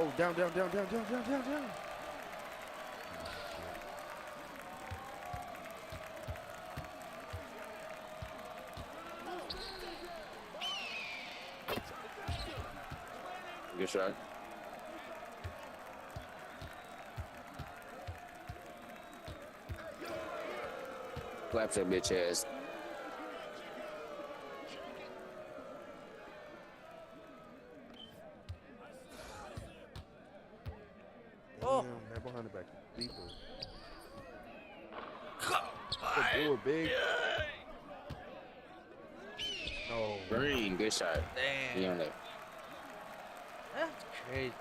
No, down, down, down, down, down, down, down, down. Good shot. Clap that bitch ass. Damn, that behind the back. Deeper. Good do it, big. No. Green, good shot. Damn. He on there. That's crazy.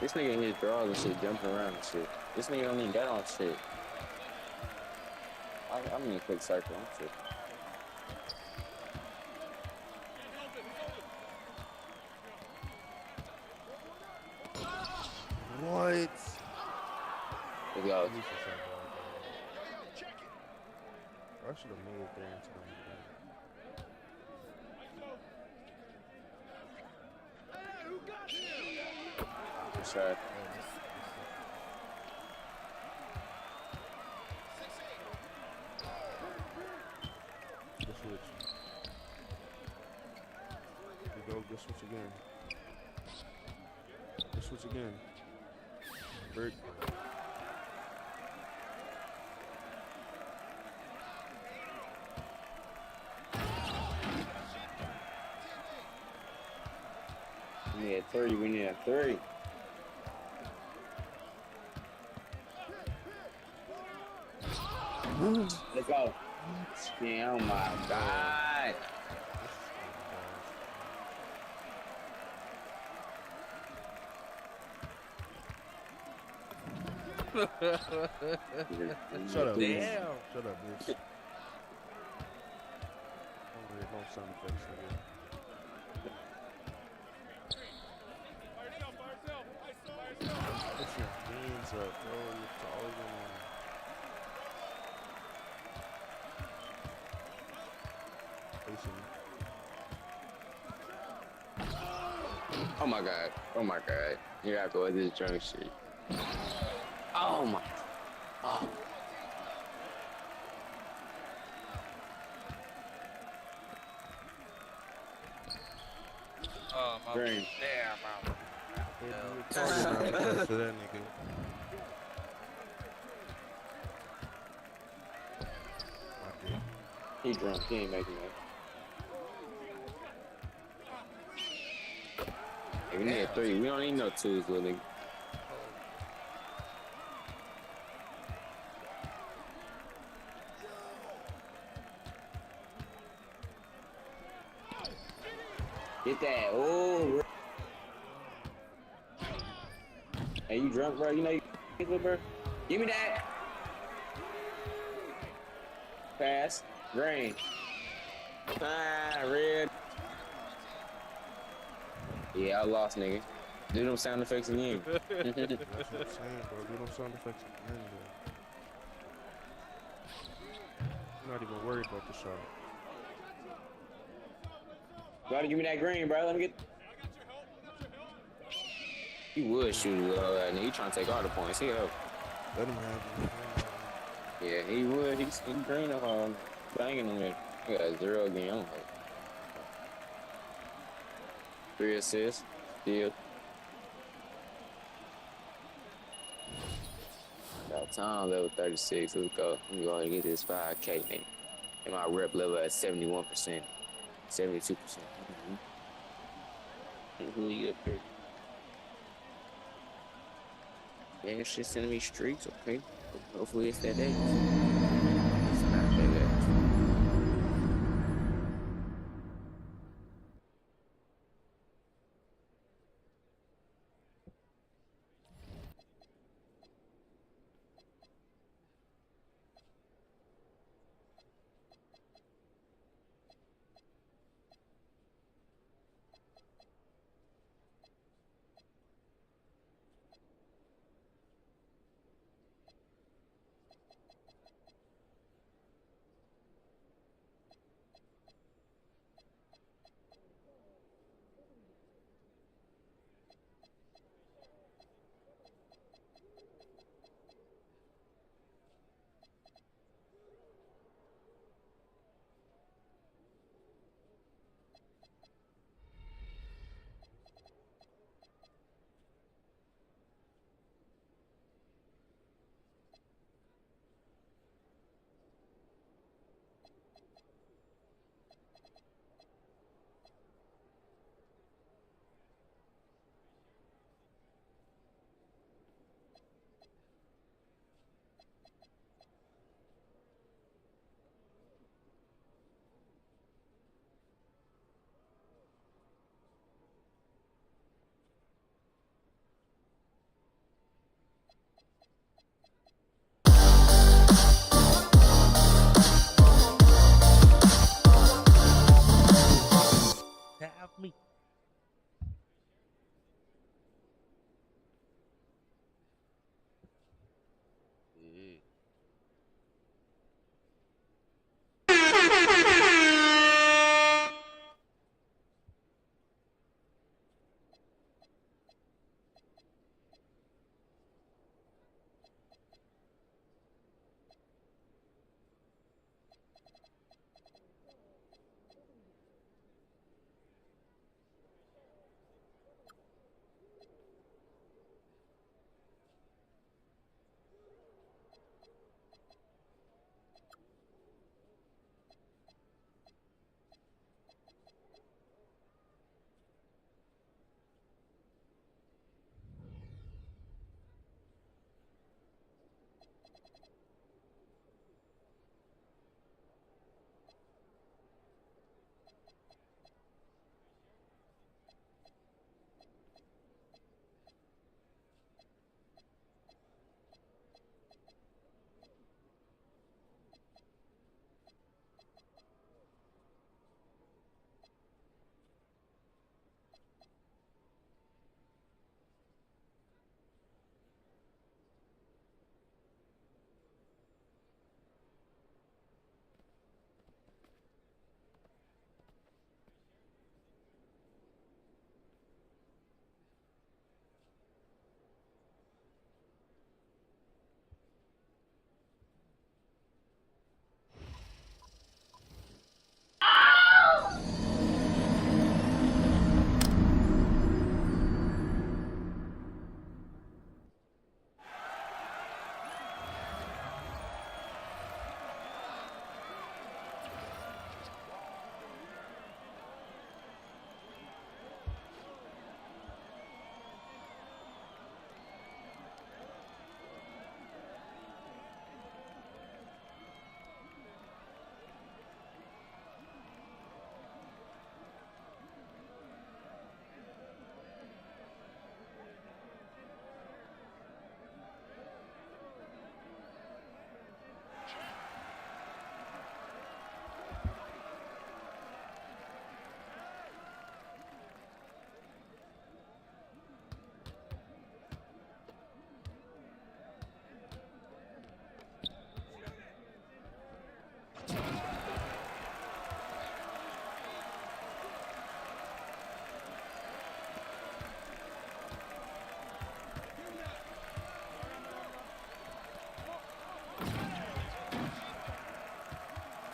This nigga in his drawers and shit, jumping around and shit. This nigga don't even got on shit. I'm in a quick circle. I'm shit. What? Let's go. I should have moved there into the Good shot. Good switch. Here we go, good switch again. Good switch again. Break. We need a 30. We need a 30. Let's go. Yeah, oh my God. Shut up. Damn. Shut up, bitch. Oh, no sound effects, nigga. Put your hands up, bro. You're taller than me. Oh my God. Oh my God. You gotta go with this drunk shit. Oh my. Oh. Oh, my Green. damn, bro. Hey, you talking about that to that nigga. He drunk. He ain't making that. Hey, we need a 3. We don't need no 2s, little nigga. Get that. Oh. Hey, you drunk, bro? You know you little bro? Give me that. Pass. Green. Ah, red. Yeah, I lost, nigga. Do them sound effects again. That's what I'm saying, bro. Do them sound effects again, bro. I'm not even worried about the shot. Gotta give me that green, bro. Let me get. He would shoot it, and he trying to take all the points. He help. Let him have it. Yeah, he would. He's green on banging on it. He got 0 again. I'm like, 3 assists. Steal. Got time level 36. Let's go. Let me go ahead and get this 5K, man. And my rep level at 71%. 72%. Really up here. Yeah, it's just sending me streaks, okay? Hopefully it's that day. It's not that day.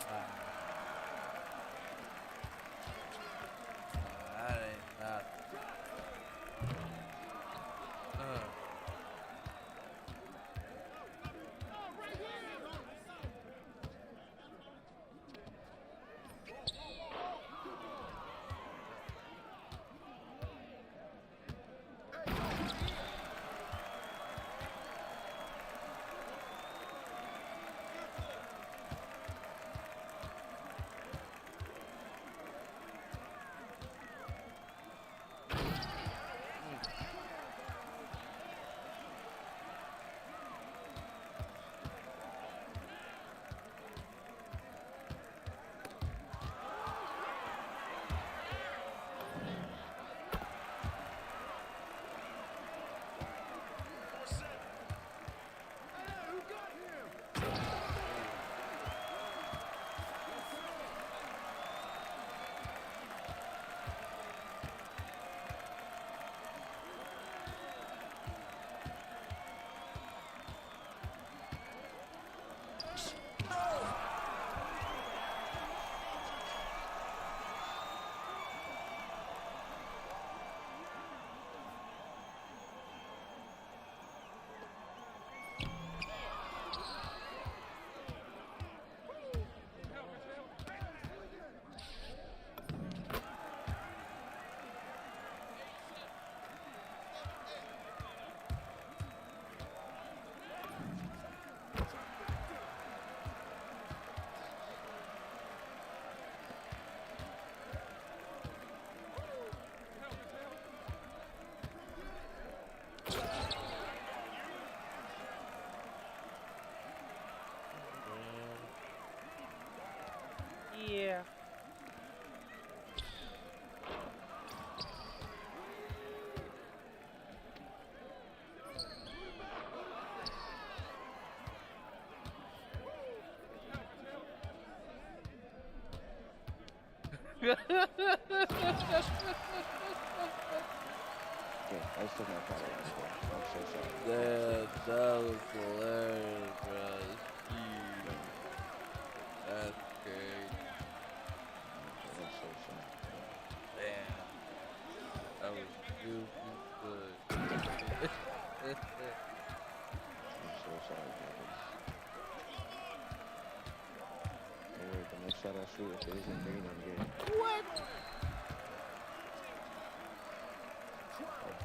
Ah, that ain't nothing. Yeah. Yeah, I still got that last one. I'm so sorry. That was hilarious, bro. Jeez. That's great. I'm so sorry. Damn. That was goofy good. I'm so sorry, brothers. Don't worry, the next shot I shoot, if it isn't green, I'm good. What?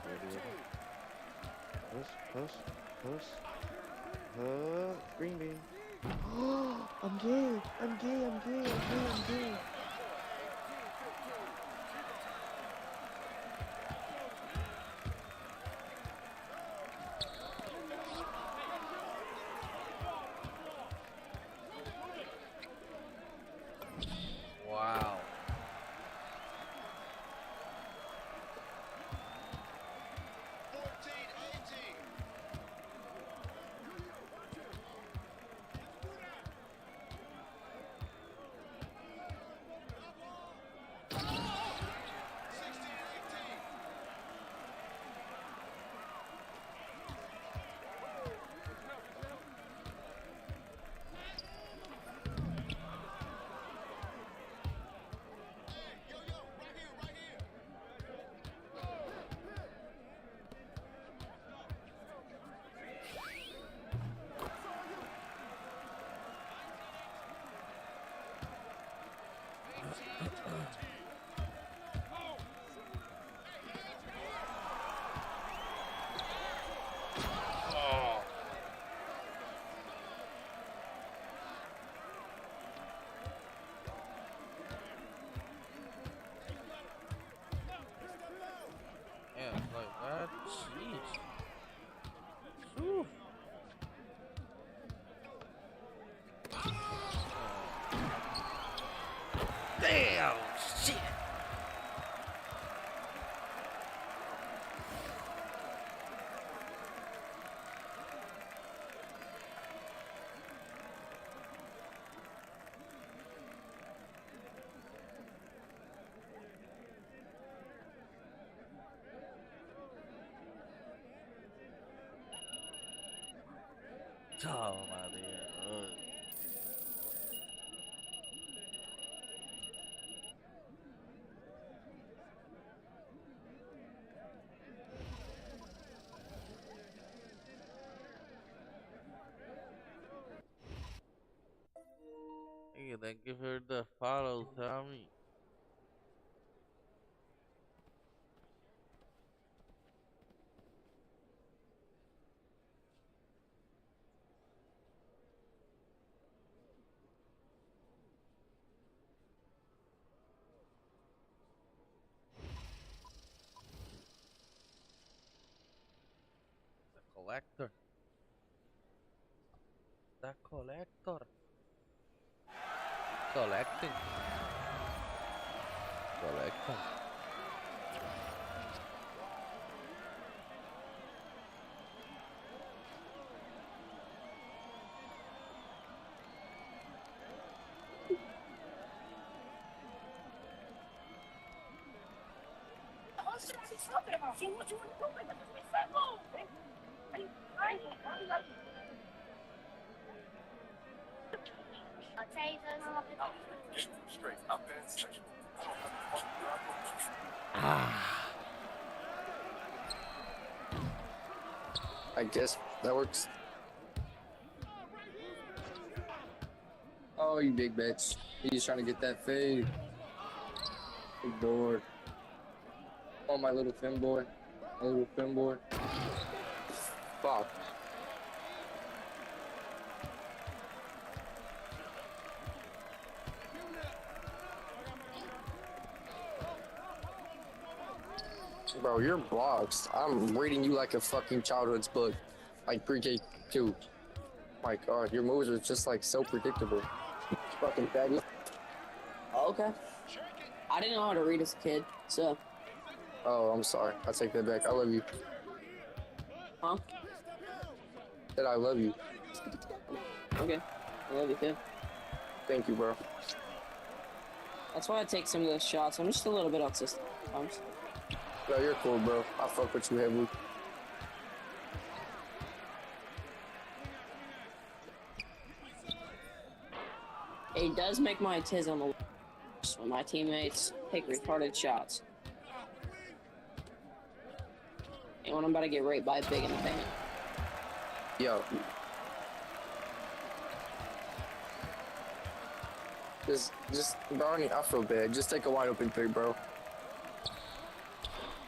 Ready, ready? Push, push, push. Green bean. I'm gay. I'm gay. I'm gay. I'm gay. I'm gay. Wow. Oh, María. Ay. Hey, thank you for the follow, Tommy. The collector. The collector. Collecting. Collecting. Ah. I guess that works. Oh, you big bitch. He's trying to get that fade. Big board. Oh, my little femboy. My little femboy. Fuck. Bro, you're boxed. I'm reading you like a fucking childhood's book. Like pre-K 2. My god, your moves are just like so predictable. Fucking fatty. Oh, okay. I didn't know how to read as a kid, so. Oh, I'm sorry. I take that back. I love you. Huh? Said I love you. Okay. I love you too. Thank you, bro. That's why I take some of those shots. I'm just a little bit autistic sometimes. No, you're cool, bro. I fuck with you heavily. It does make my autism a little worse when my teammates take retarded shots. And when I'm about to get raped by a pig in the paint. Yo. Just, Barney, I feel bad. Just take a wide open three, bro.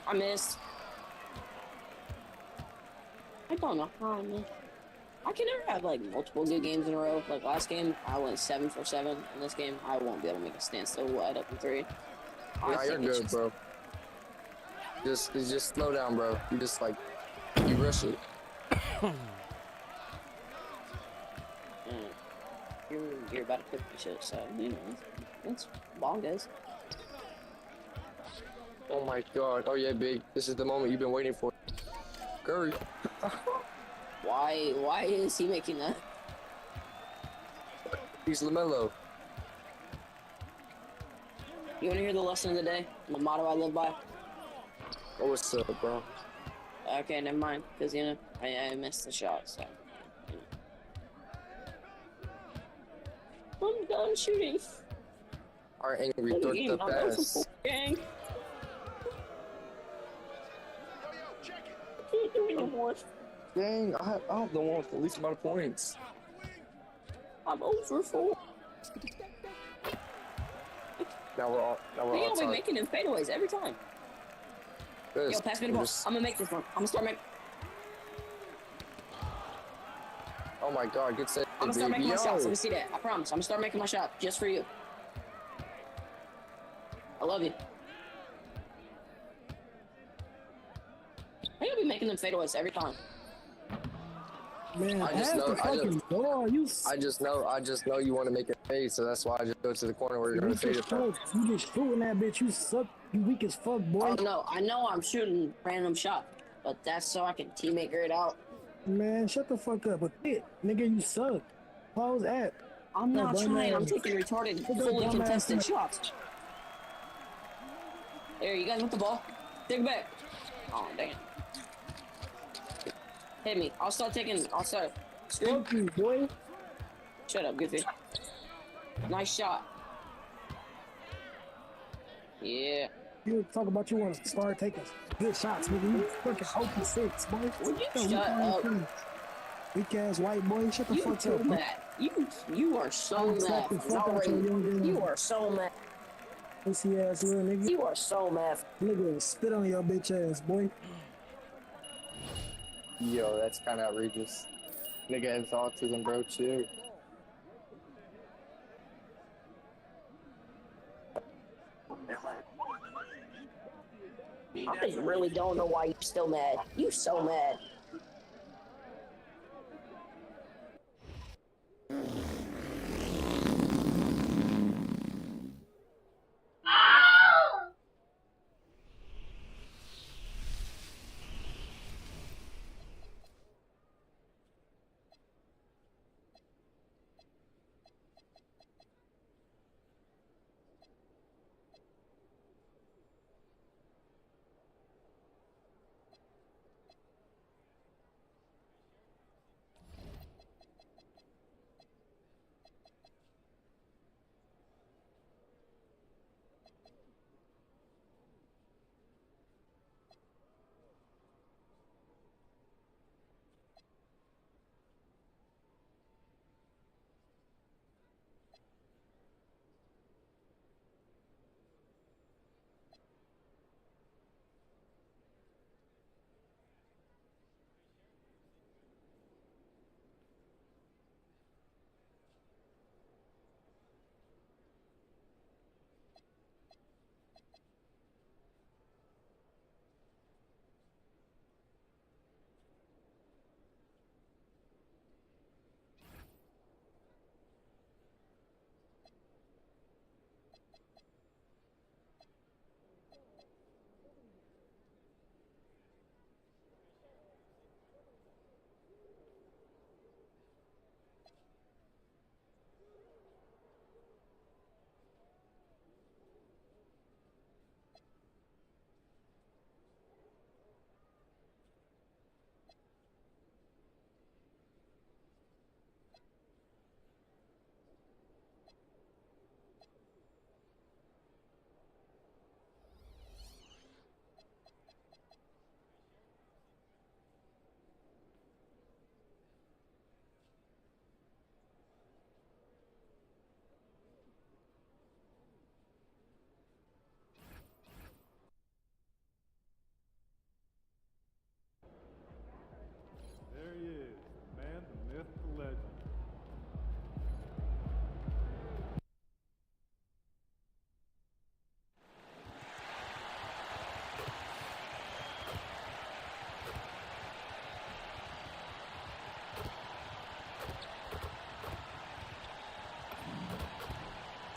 I missed. I don't know how I missed. I can never have like multiple good games in a row. Like last game, I went 7 for 7. In this game, I won't be able to make a standstill wide open three. Nah, you're good, bro. Just slow down, bro. You just like, you rush it. You're about to cook the shit, so you know that's bongas. Oh my god. Oh yeah, big. This is the moment you've been waiting for. Curry. Why is he making that? He's LaMelo. You wanna hear the lesson of the day? The motto I live by? Oh, what's up, bro? Okay, never mind, because you know I missed the shot, so. I'm done shooting. Our angry throat the pass. Gang. Can't do it no more. Dang, I'm the one with the least amount of points. I'm over 4. Now we're They outside. be making them fadeaways every time. This, Yo, pass me the ball. I'm gonna make this one. I'm gonna start making. oh my god, good save, I'm gonna start baby. making my Yo. shots. Let me see that. I promise. I'm gonna start making my shot just for you. I love you. You'll be making them fadeaways every time. Man, I just pass know- the I fucking ball. You I just know you want to make it fade, so that's why I just go to the corner where you're gonna fade it from. You just shooting that bitch. You suck. You weak as fuck, boy. Oh no, I know I'm shooting random shot, but that's so I can teammate it out. Man, shut the fuck up. But it, nigga, you suck. Pause at. I'm That not dumb trying. I'm ass. taking retarded, Put that fully dumb ass contested in. shots. There, you guys want the ball? Take it back. Oh damn. Hit me. I'll start. Fuck you, boy. Shut up, Goofy. Nice shot. Yeah. You talk about you want to start taking good shots, nigga. You fucking 0 for 6, boy. Would you Yo, shut up? Weak ass white boy. Shut the You fuck too up. mad. You are so I'll slap mad. the fuck out your young You girl. are so mad. Pussy ass little nigga. You are so mad. Nigga, spit on your bitch ass, boy. Yo, that's kind of outrageous. Nigga has autism, bro. Chill. I just really don't know why you're still mad. You so mad. There he is, the man, the myth, the legend.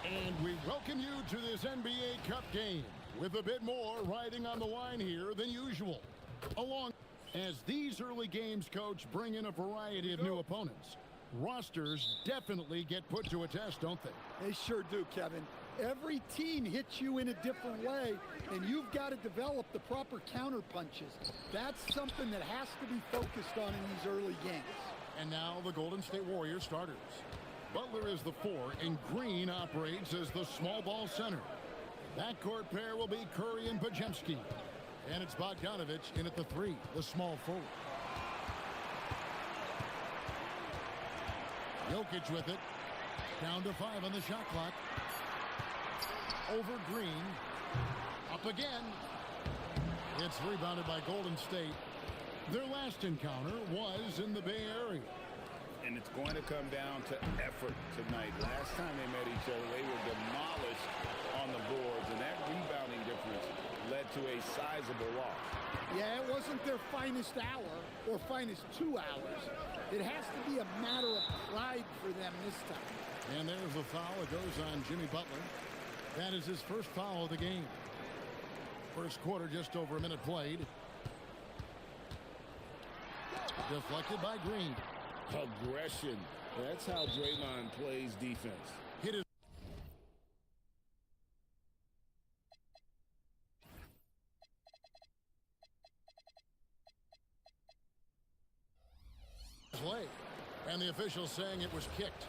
And we welcome you to this NBA Cup game with a bit more riding on the line here than usual. Along as these early games, coach, bring in a variety of new opponents. Rosters definitely get put to a test, don't they? They sure do, Kevin. Every team hits you in a different way, and you've got to develop the proper counter punches. That's something that has to be focused on in these early games. And now the Golden State Warriors starters. Butler is the 4, and Green operates as the small ball center. Backcourt pair will be Curry and Pajemski. And it's Bogdanovich in at the 3, the small forward. Jokic with it. Down to 5 on the shot clock. Over Green. Up again. It's rebounded by Golden State. Their last encounter was in the Bay Area. And it's going to come down to effort tonight. Last time they met each other, they were demolished on the boards, and that rebounding difference led to a sizable loss. Yeah, it wasn't their finest hour or finest 2 hours. It has to be a matter of pride for them this time. And there's the foul. It goes on Jimmy Butler. That is his first foul of the game. First quarter, just over a minute played. Deflected by Green. Aggression. That's how Draymond plays defense. Hit his play. official saying it was kicked.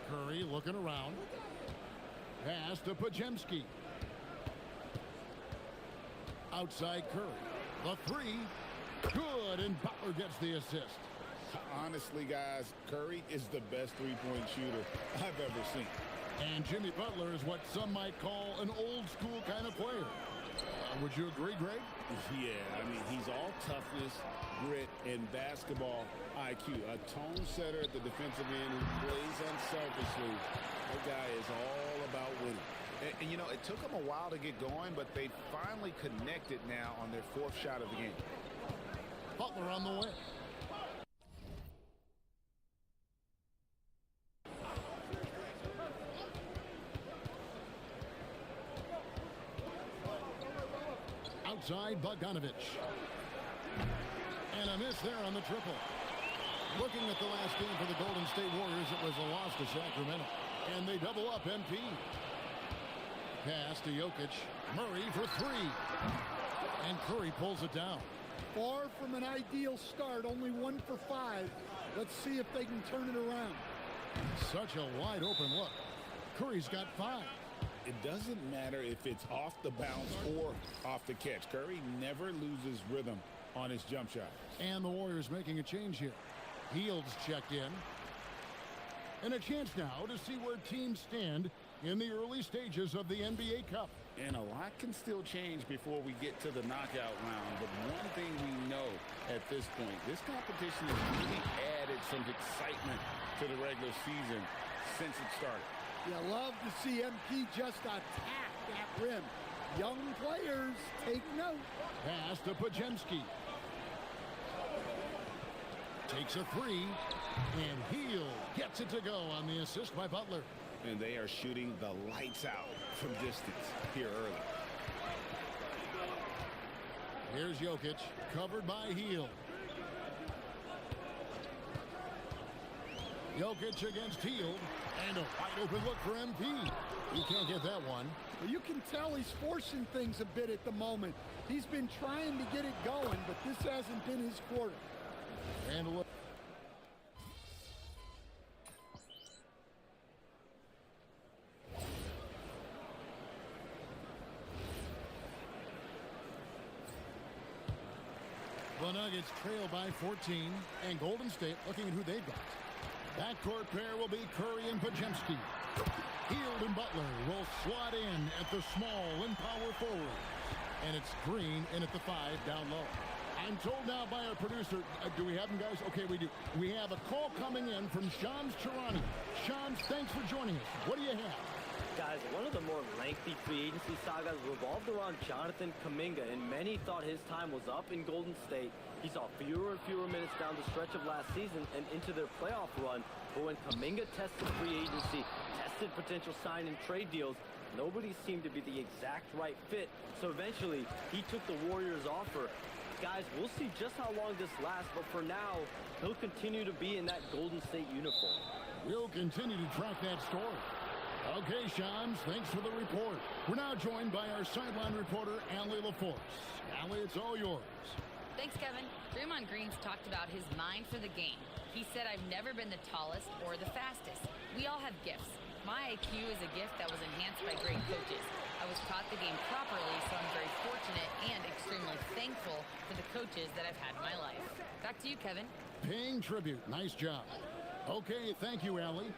Curry looking around. Pass to Pajemski. Outside Curry. The three. Good, and Butler gets the assist. Honestly, guys, Curry is the best three-point shooter I've ever seen. And Jimmy Butler is what some might call an old-school kind of player. Would you agree, Greg? Yeah, I mean, he's all toughness, grit, and basketball IQ. A tone setter at the defensive end who plays unselfishly. That guy is all about winning. And, you know, it took them a while to get going, but they finally connected now on their fourth shot of the game. Butler on the way. Outside Bogdanovich. And a miss there on the triple. Looking at the last game for the Golden State Warriors, it was a loss to Sacramento. And they double up MP. Pass to Jokic. Murray for three. And Curry pulls it down. Far from an ideal start, only 1 for 5. Let's see if they can turn it around. Such a wide open look. Curry's got 5. It doesn't matter if it's off the bounce or off the catch. Curry never loses rhythm on his jump shot. And the Warriors making a change here. Hields checked in. And a chance now to see where teams stand in the early stages of the NBA Cup. And a lot can still change before we get to the knockout round. But one thing we know at this point, this competition has really added some excitement to the regular season since it started. You love to see MP just attack that rim. Young players, take note. Pass to Pajemski. Takes a three, and Hield gets it to go on the assist by Butler. And they are shooting the lights out from distance here early. Here's Jokic, covered by Hield. Jokic against Hield, and a wide open look for MP. He can't get that one. Well, you can tell he's forcing things a bit at the moment. He's been trying to get it going, but this hasn't been his quarter. And a look. The Nuggets trail by 14, and Golden State looking at who they've got. Backcourt pair will be Curry and Pajemski. Hield and Butler will slot in at the small and power forward. And it's Green in at the 5 down low. I'm told now by our producer, do we have him, guys? Okay, we do. We have a call coming in from Shams Charani. Shams, thanks for joining us. What do you have? Guys, one of the more lengthy free agency sagas revolved around Jonathan Kuminga, and many thought his time was up in Golden State. He saw fewer and fewer minutes down the stretch of last season and into their playoff run. But when Kuminga tested free agency, tested potential sign and trade deals, nobody seemed to be the exact right fit. So eventually, he took the Warriors' offer. Guys, we'll see just how long this lasts, but for now, he'll continue to be in that Golden State uniform. We'll continue to track that story. Okay, Shams, thanks for the report. We're now joined by our sideline reporter, Allie LaForce. Allie, it's all yours. Thanks, Kevin. Draymond Green's talked about his mind for the game. He said, I've never been the tallest or the fastest. We all have gifts. My IQ is a gift that was enhanced by great coaches. I was taught the game properly, so I'm very fortunate and extremely thankful for the coaches that I've had in my life. Back to you, Kevin. Paying tribute. Nice job. Okay, thank you, Allie.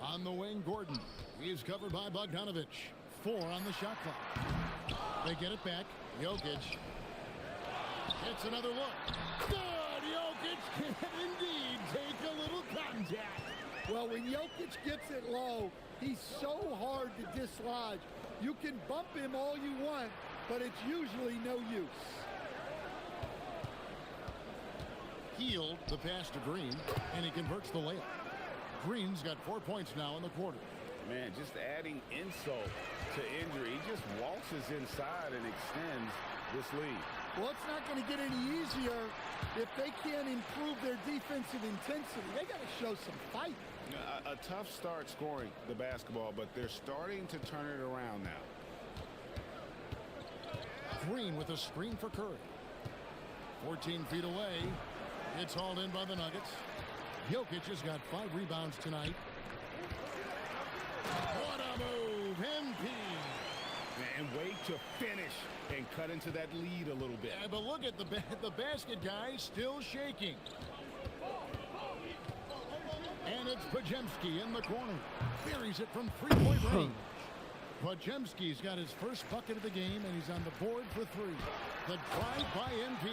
On the wing, Gordon. He is covered by Bogdanovich. 4 on the shot clock. They get it back. Jokic. It's another look. Good! Jokic can indeed take a little contact. Well, when Jokic gets it low, he's so hard to dislodge. You can bump him all you want, but it's usually no use. Hield the pass to Green, and he converts the layup. Green's got 4 points now in the quarter. Man, just adding insult to injury. He just waltzes inside and extends this lead. Well, it's not going to get any easier if they can't improve their defensive intensity. They got to show some fight. A tough start scoring the basketball, but they're starting to turn it around now. Green with a screen for Curry. 14 feet away. It's hauled in by the Nuggets. Jokic has got 5 rebounds tonight. What a move, MP. And wait to finish and cut into that lead a little bit. Yeah, but look at the basket guy still shaking. And it's Pajemski in the corner. Buries it from 3-point range. Pajemski's got his first bucket of the game, and he's on the board for 3. The drive by MP.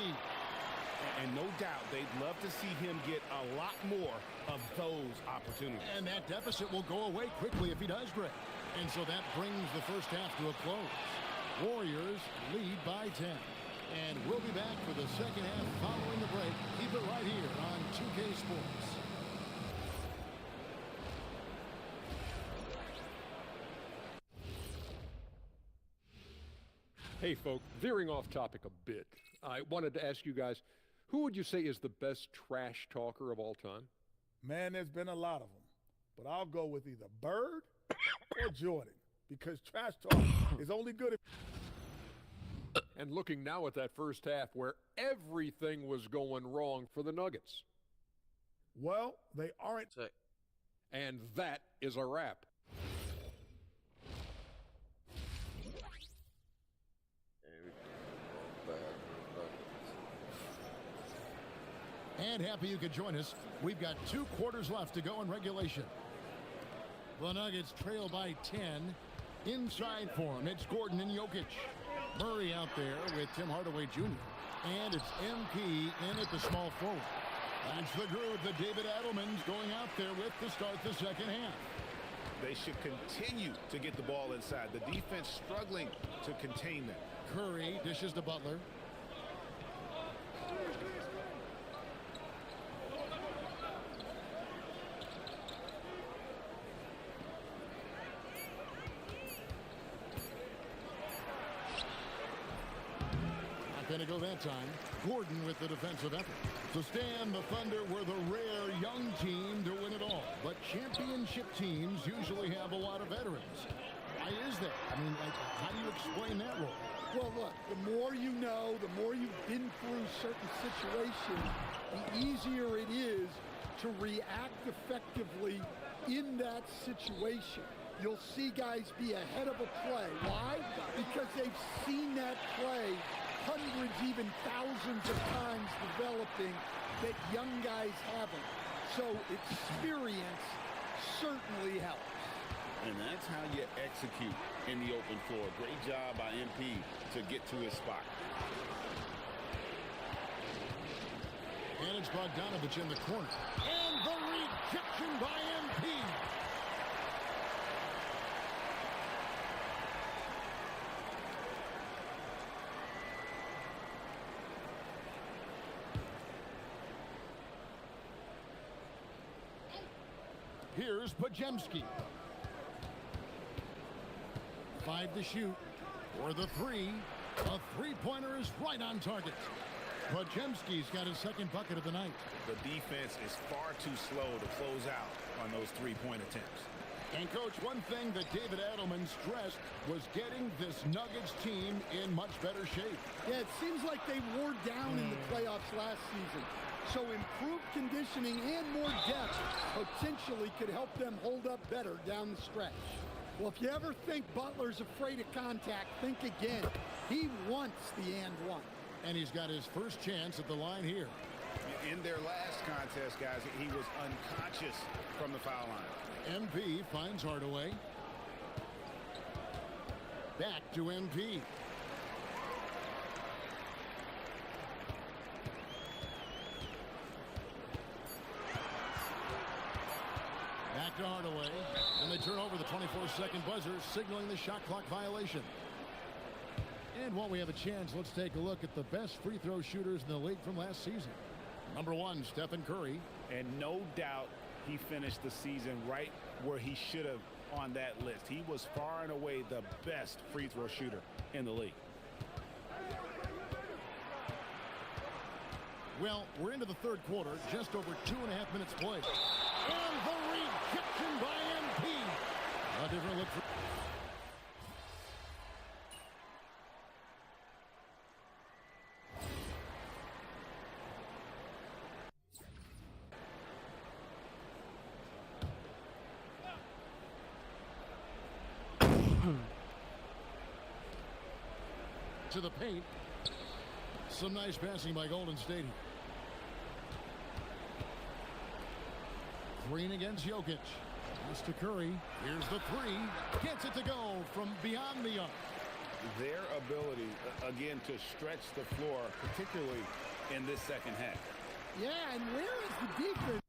And no doubt they'd love to see him get a lot more of those opportunities. And that deficit will go away quickly if he does, Greg. And so that brings the first half to a close. Warriors lead by 10. And we'll be back for the second half following the break. Keep it right here on 2K Sports. Hey, folks, veering off topic a bit, I wanted to ask you guys, who would you say is the best trash talker of all time? Man, there's been a lot of them, but I'll go with either Bird or Jordan, because trash talk is only good if... And looking now at that first half where everything was going wrong for the Nuggets. Well, they aren't... And that is a wrap. And happy you could join us. We've got 2 quarters left to go in regulation. The Nuggets trail by 10. Inside for him, it's Gordon and Jokic. Murray out there with Tim Hardaway Jr. And it's MP in at the small forward. That's the groove that David Adelman's going out there with to start the second half. They should continue to get the ball inside. The defense struggling to contain them. Curry dishes to Butler. Going to go that time. Gordon with the defensive effort. To stand, the Thunder were the rare young team to win it all. But championship teams usually have a lot of veterans. Why is that? I mean, like, how do you explain that role? Well, look, the more you know, the more you've been through certain situations, the easier it is to react effectively in that situation. You'll see guys be ahead of a play. Why? Because they've seen that play hundreds, even thousands of times developing that young guys haven't. So experience certainly helps. And that's how you execute in the open floor. Great job by MP to get to his spot. And it's Bogdanovich in the corner. And the rejection by MP. Here's Pajemski. 5 to shoot. For the 3. A 3-pointer is right on target. Pajemski's got his second bucket of the night. The defense is far too slow to close out on those 3-point attempts. And, Coach, one thing that David Adelman stressed was getting this Nuggets team in much better shape. Yeah, it seems like they wore down in the playoffs last season. So improved conditioning and more depth potentially could help them hold up better down the stretch. Well, if you ever think Butler's afraid of contact, think again. He wants the and one. And he's got his first chance at the line here. In their last contest, guys, he was unconscious from the foul line. MP finds Hardaway. Back to MP. Back to Hardaway. And they turn over the 24-second buzzer, signaling the shot clock violation. And while we have a chance, let's take a look at the best free throw shooters in the league from last season. Number 1, Stephen Curry. And no doubt he finished the season right where he should have on that list. He was far and away the best free throw shooter in the league. Well, we're into the third quarter, just over 2.5 minutes played. And the rejection by MP. A different look for... to the paint. Some nice passing by Golden State. Green against Jokic. Pass to Curry. Here's the three. Gets it to go from beyond the arc. Their ability, again, to stretch the floor, particularly in this second half. Yeah, and where is the defense?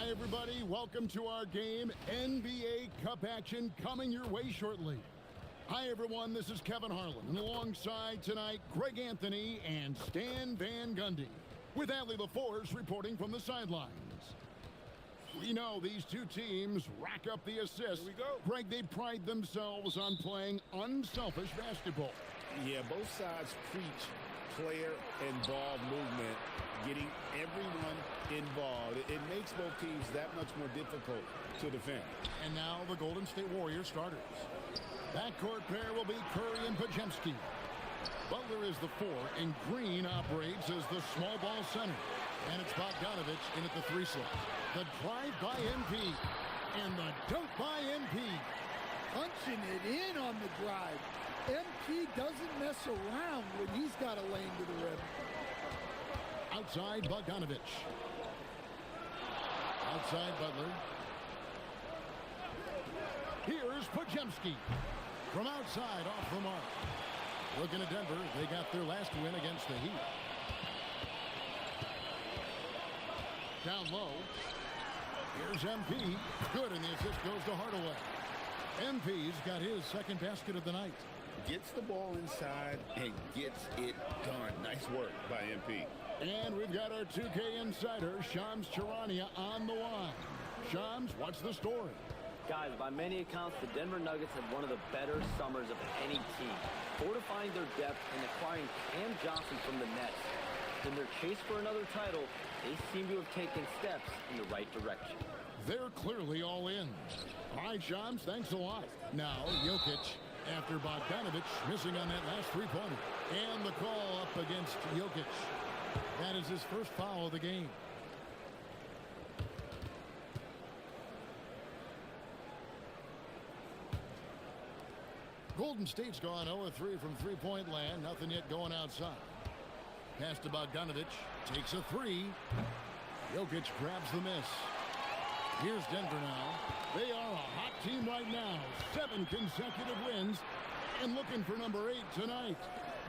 Hi, everybody. Welcome to our game. NBA Cup action coming your way shortly. Hi, everyone. This is Kevin Harlan. And alongside tonight, Greg Anthony and Stan Van Gundy. With Allie LaForce reporting from the sidelines. We know these two teams rack up the assists. Here we go. Greg, they pride themselves on playing unselfish basketball. Yeah, both sides preach player and ball movement, getting everyone involved. It makes both teams that much more difficult to defend. And now the Golden State Warriors starters. Backcourt pair will be Curry and Podziemski. Butler is the 4, and Green operates as the small ball center. And it's Bogdanovich in at the 3 slot. The drive by MP. And the dunk by MP. Punching it in on the drive. MP doesn't mess around when he's got a lane to the rim. Outside Bogdanovich. Outside Butler. Here's Podziemski. From outside off the mark. Looking at Denver, they got their last win against the Heat. down low. Here's MP. Good, and the assist goes to Hardaway. MP's got his second basket of the night. Gets the ball inside and gets it done. Nice work by MP. And we've got our 2K insider, Shams Charania, on the line. Shams, what's the story? Guys, by many accounts, the Denver Nuggets had one of the better summers of any team, fortifying their depth and acquiring Cam Johnson from the Nets. In their chase for another title, they seem to have taken steps in the right direction. They're clearly all in. All right, Shams, thanks a lot. Now, Jokic, after Bogdanovich missing on that last three-pointer. And the call up against Jokic. That is his first foul of the game. Golden State's gone 0-3 from three-point land. Nothing yet going outside. Pass to Bogdanovich. Takes a three. Jokic grabs the miss. Here's Denver now. They are a hot team right now. 7 consecutive wins. And looking for number 8 tonight.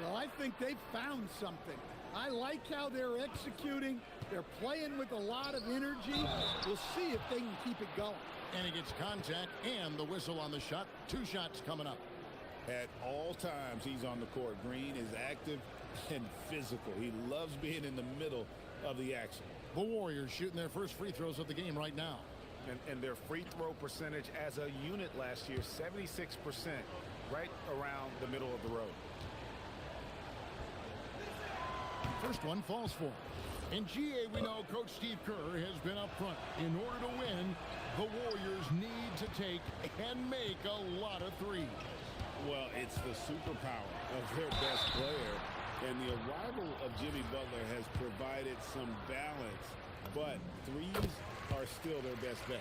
Well, I think they've found something. I like how they're executing. They're playing with a lot of energy. We'll see if they can keep it going. And he gets contact and the whistle on the shot. 2 shots coming up. At all times, he's on the court. Green is active and physical. He loves being in the middle of the action. The Warriors shooting their first free throws of the game right now. And their free throw percentage as a unit last year, 76%, right around the middle of the road. First one falls for him. In GA, we know Coach Steve Kerr has been up front. In order to win, the Warriors need to take and make a lot of threes. Well, it's the superpower of their best player, and the arrival of Jimmy Butler has provided some balance, but threes are still their best bet.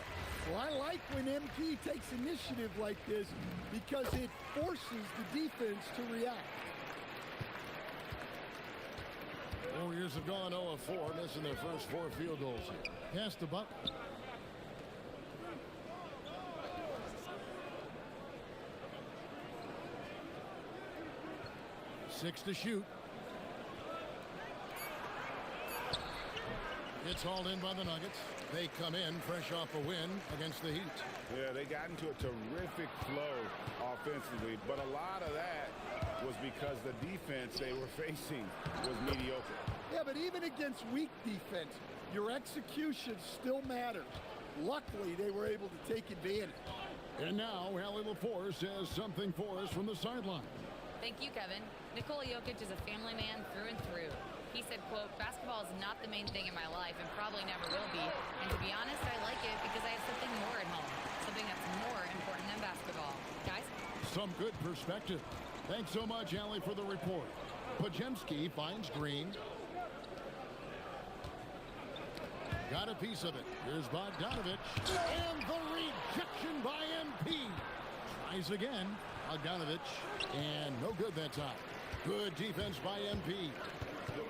Well, I like when MP takes initiative like this because it forces the defense to react. Warriors have gone 0-4, missing their first 4 field goals here. Pass to Butler. Six to shoot. It's hauled in by the Nuggets. They come in fresh off a win against the Heat. Yeah, they got into a terrific flow offensively, but a lot of that was because the defense they were facing was mediocre. Yeah, but even against weak defense, your execution still matters. Luckily, they were able to take advantage. And now, Allie LaForce has something for us from the sideline. Thank you, Kevin. Nikola Jokic is a family man through and through. He said, quote, "Basketball is not the main thing in my life and probably never will be. And to be honest, I like it because I have something more at home. Something that's more important than basketball." Guys? Some good perspective. Thanks so much, Allie, for the report. Pajemski finds Green. Got a piece of it. Here's Bogdanovich. And the rejection by MP. Tries again. Bogdanovich. And no good that time. Good defense by MP.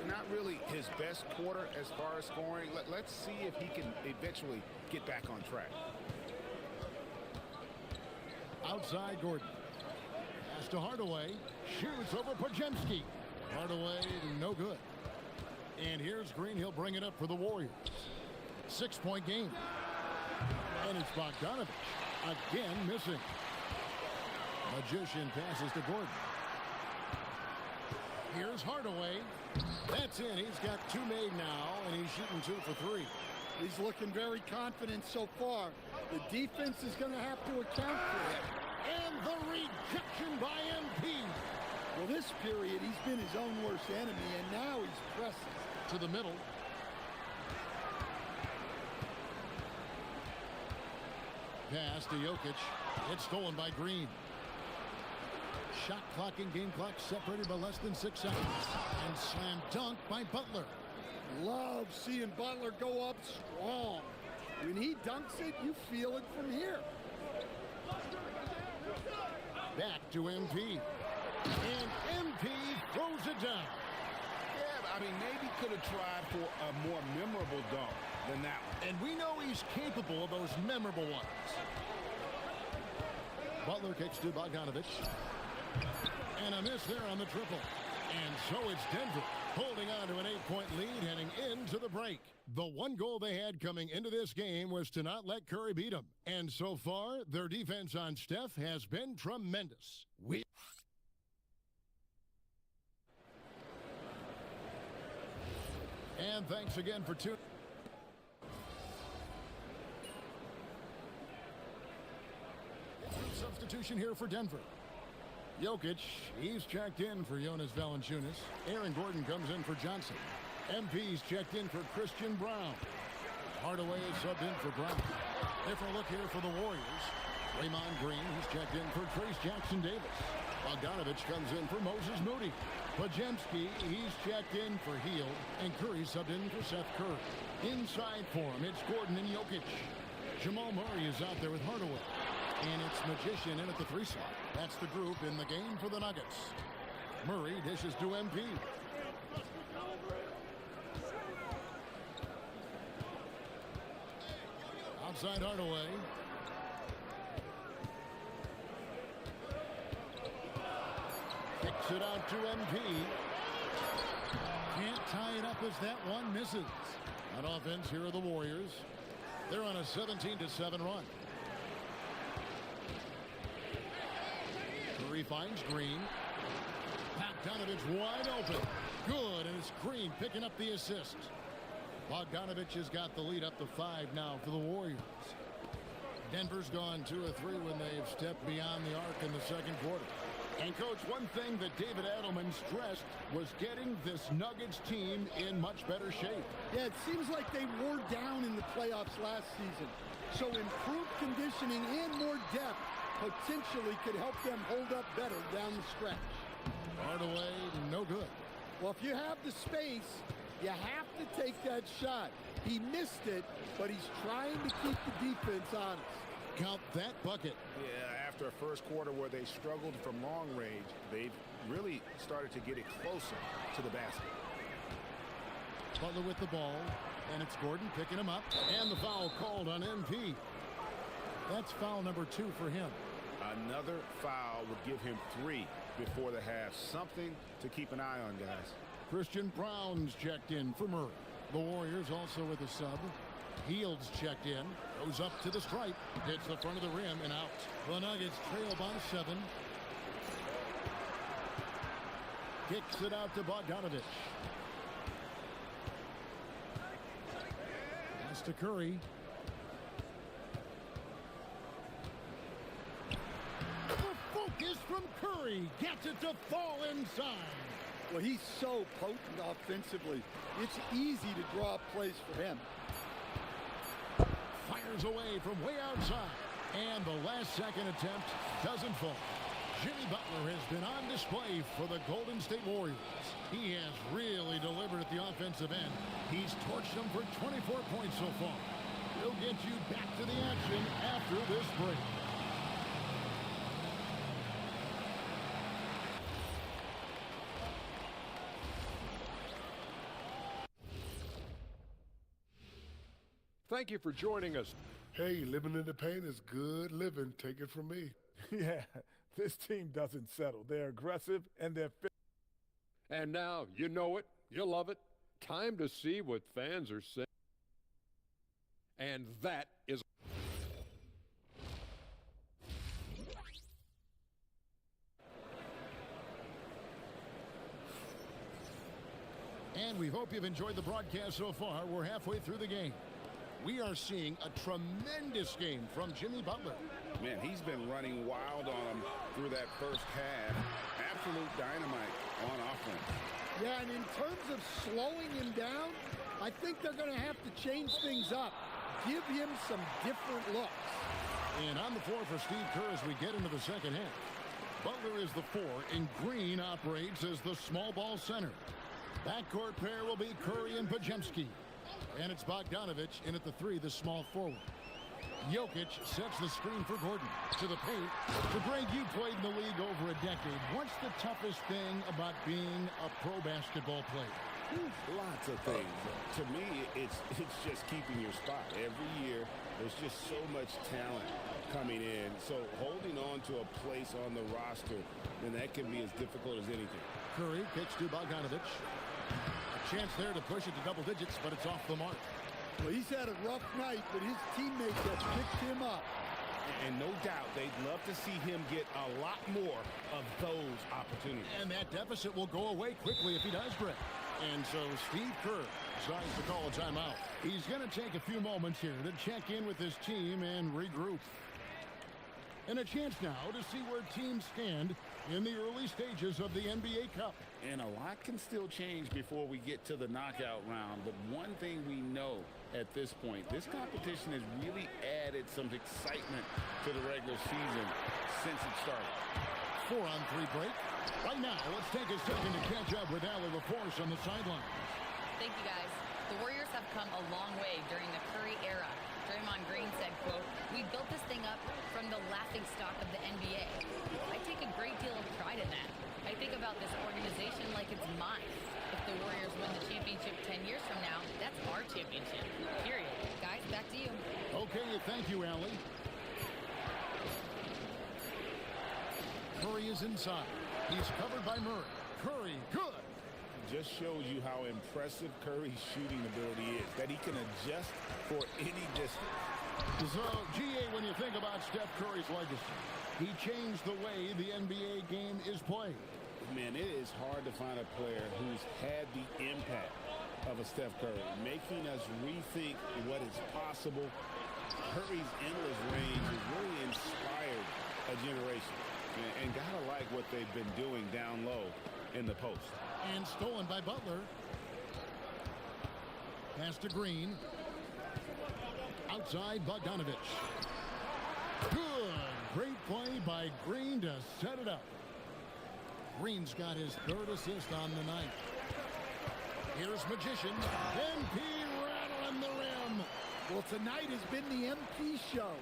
Not really his best quarter as far as scoring. Let's see if he can eventually get back on track. Outside Gordon. Pass to Hardaway. Shoots over Pajemski. Hardaway, no good. And here's Green. He'll bring it up for the Warriors. 6-point game. And it's Bogdanovich. Again missing. Magician passes to Gordon. Here's Hardaway. That's in. He's got 2 made now, and he's shooting 2 for 3. He's looking very confident so far. The defense is going to have to account for it. And the rejection by MP. Well, this period, he's been his own worst enemy, and now he's pressing. To the middle. Pass to Jokic. It's stolen by Green. Shot clock and game clock separated by less than 6 seconds. And slam dunk by Butler. Love seeing Butler go up strong. When he dunks it, you feel it from here. Back to MP. And MP throws it down. Yeah, I mean, maybe could have tried for a more memorable dunk than that one. And we know he's capable of those memorable ones. Butler kicks to Bogdanovich. And a miss there on the triple. And so it's Denver Holding on to an 8-point lead heading into the break. The one goal they had coming into this game was to not let Curry beat them. And so far, their defense on Steph has been tremendous. And thanks again for tuning. Substitution here for Denver. Jokic, he's checked in for Jonas Valanciunas. Aaron Gordon comes in for Johnson. MP's checked in for Christian Brown. Hardaway is subbed in for Brown. Different look here for the Warriors. Draymond Green, he's checked in for Trace Jackson Davis. Bogdanovich comes in for Moses Moody. Pajemski, he's checked in for Hield. And Curry subbed in for Seth Curry. Inside for him, it's Gordon and Jokic. Jamal Murray is out there with Hardaway. And it's Magician in at the 3 slot. That's the group in the game for the Nuggets. Murray dishes to MP. Outside Hardaway. Kicks it out to MP. Can't tie it up as that one misses. On offense, here are the Warriors. They're on a 17-7 run. Curry finds Green. Bogdanovich wide open. Good, and it's Green picking up the assist. Bogdanovich has got the lead up to 5 now for the Warriors. Denver's gone 2 of 3 when they've stepped beyond the arc in the second quarter. And, Coach, one thing that David Adelman stressed was getting this Nuggets team in much better shape. Yeah, it seems like they wore down in the playoffs last season. So improved conditioning and more depth potentially could help them hold up better down the stretch. Hardaway, no good. Well, if you have the space, you have to take that shot. He missed it, but he's trying to keep the defense honest. Count that bucket. Yeah, after a first quarter where they struggled from long range, they've really started to get it closer to the basket. Butler with the ball, and it's Gordon picking him up, and the foul called on MP. That's foul number 2 for him. Another foul would give him 3 before the half. Something to keep an eye on, guys. Christian Brown's checked in for Murray. The Warriors also with a sub. Hield's checked in. Goes up to the stripe. Hits the front of the rim and out. The Nuggets trail by 7. Kicks it out to Bogdanovich. Pass to Curry. The focus from Curry. Gets it to fall inside. Well, he's so potent offensively. It's easy to draw up plays for him. Fires away from way outside. And the last second attempt doesn't fall. Jimmy Butler has been on display for the Golden State Warriors. He has really delivered at the offensive end. He's torched them for 24 points so far. He'll get you back to the action after this break. Thank you for joining us. Hey, living in the paint is good living. Take it from me. Yeah, this team doesn't settle. They're aggressive and they're fit. And now, you know it, you love it. Time to see what fans are saying. And that is... And we hope you've enjoyed the broadcast so far. We're halfway through the game. We are seeing a tremendous game from Jimmy Butler. Man, he's been running wild on them through that first half. Absolute dynamite on offense. Yeah, and in terms of slowing him down, I think they're going to have to change things up. Give him some different looks. And on the floor for Steve Kerr as we get into the second half. Butler is the 4, and Green operates as the small ball center. Backcourt pair will be Curry and Pajemski. And it's Bogdanovich in at the 3, the small forward. Jokic sets the screen for Gordon. To the paint. So, Greg, you played in the league over a decade. What's the toughest thing about being a pro basketball player? Lots of things. To me, it's just keeping your spot. Every year, there's just so much talent coming in. So holding on to a place on the roster, then that can be as difficult as anything. Curry kicks to Bogdanovich. Chance there to push it to double digits, but it's off the mark. Well, he's had a rough night, but his teammates have picked him up. And no doubt they'd love to see him get a lot more of those opportunities. And that deficit will go away quickly if he does, Brett. And so Steve Kerr decides to call a timeout. He's going to take a few moments here to check in with his team and regroup. And a chance now to see where teams stand in the early stages of the NBA Cup. And a lot can still change before we get to the knockout round. But one thing we know at this point, this competition has really added some excitement to the regular season since it started. 4-on-3 break. Right now, let's take a second to catch up with Allie LaForce on the sideline. Thank you, guys. The Warriors have come a long way during the Curry era. Draymond Green said, quote, "We built this thing up from the laughingstock of the NBA. I take a great deal of pride in that. I think about this organization like it's mine. If the Warriors win the championship 10 years from now, that's our championship. Period." Guys, back to you. Okay, thank you, Allie. Curry is inside. He's covered by Murray. Curry, good. Just shows you how impressive Curry's shooting ability is, that he can adjust for any distance. So, GA, when you think about Steph Curry's legacy, he changed the way the NBA game is played. Man, it is hard to find a player who's had the impact of a Steph Curry, making us rethink what is possible. Curry's endless range has really inspired a generation. And gotta like what they've been doing down low in the post. And stolen by Butler. Pass to Green. Outside Bogdanovich. Good. Great play by Green to set it up. Green's got his third assist on the night. Here's Magician. MP rattling the rim. Well, tonight has been the MP show.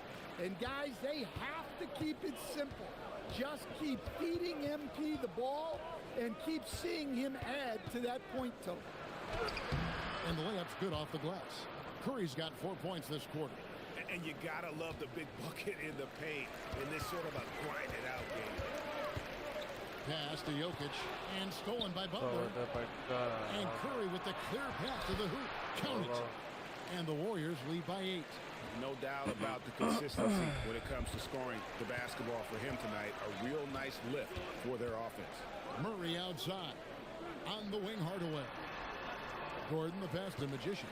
And guys, they have to keep it simple. Just keep feeding MP the ball and keep seeing him add to that point total. And the layup's good off the glass. Curry's got 4 points this quarter. And you gotta love the big bucket in the paint in this sort of a grinded out game. Pass to Jokic and stolen by Butler. And Curry with the clear path to the hoop. Count it. And the Warriors lead by 8. No doubt about the consistency when it comes to scoring the basketball for him tonight. A real nice lift for their offense. Murray outside. On the wing, Hardaway. Gordon the pass to Magician.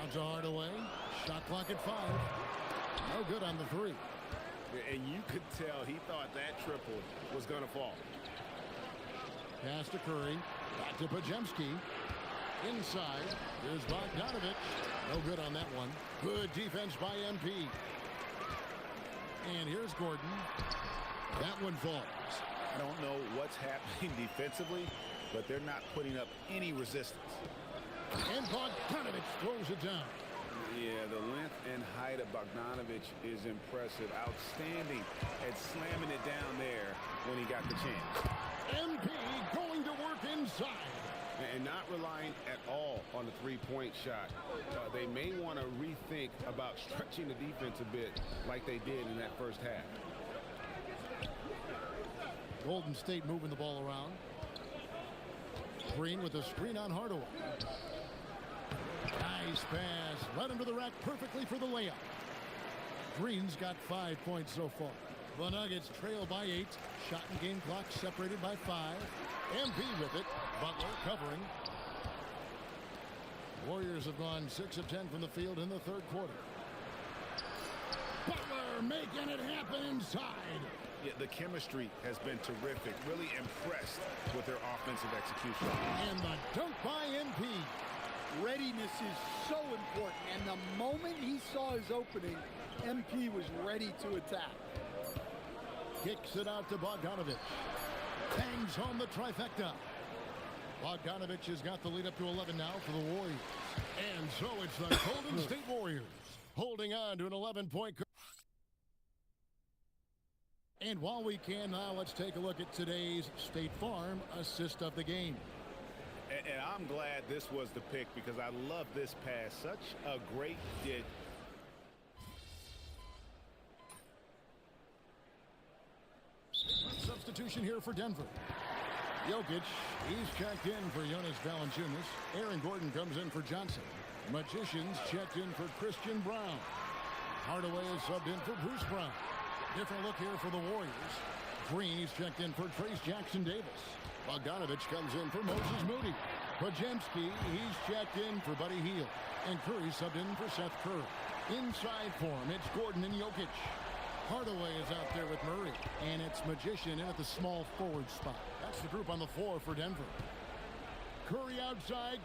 Out to Hardaway. Shot clock at 5. No good on the 3. And you could tell he thought that triple was going to fall. Pass to Curry. Back to Pajemski. Inside. Here's Bogdanovich. No good on that one. Good defense by MP. And here's Gordon. That one falls. I don't know what's happening defensively, but they're not putting up any resistance. And Bogdanovich throws it down. Yeah, the length and height of Bogdanovich is impressive. Outstanding at slamming it down there when he got the chance. MP going to work inside. And not relying at all on the three-point shot. They may want to rethink about stretching the defense a bit like they did in that first half. Golden State moving the ball around. Green with a screen on Hardaway. Nice pass. Right under the rack perfectly for the layup. Green's got 5 points so far. The Nuggets trail by 8. Shot and game clock separated by 5. MP with it. Butler covering. Warriors have gone 6 of 10 from the field in the third quarter. Butler making it happen inside. Yeah, the chemistry has been terrific. Really impressed with their offensive execution. And the dunk by MP. Readiness is so important. And the moment he saw his opening, MP was ready to attack. Kicks it out to Bogdanovich. Bangs home the trifecta. Bogdanovich has got the lead up to 11 now for the Warriors. And so it's the Golden State Warriors holding on to an 11-point. And while we can now, let's take a look at today's State Farm assist of the game. And I'm glad this was the pick because I love this pass. Such a great dish. Substitution here for Denver. Jokic, he's checked in for Jonas Valanciunas. Aaron Gordon comes in for Johnson. Magicians checked in for Christian Brown. Hardaway is subbed in for Bruce Brown. Different look here for the Warriors. Green, he's checked in for Trace Jackson Davis. Bogdanovich comes in for Moses Moody. Podziemski, he's checked in for Buddy Hield. And Curry subbed in for Seth Curry. Inside for him, it's Gordon and Jokic. Hardaway is out there with Murray. And it's Magician in at the small forward spot. That's the group on the floor for Denver. Curry outside.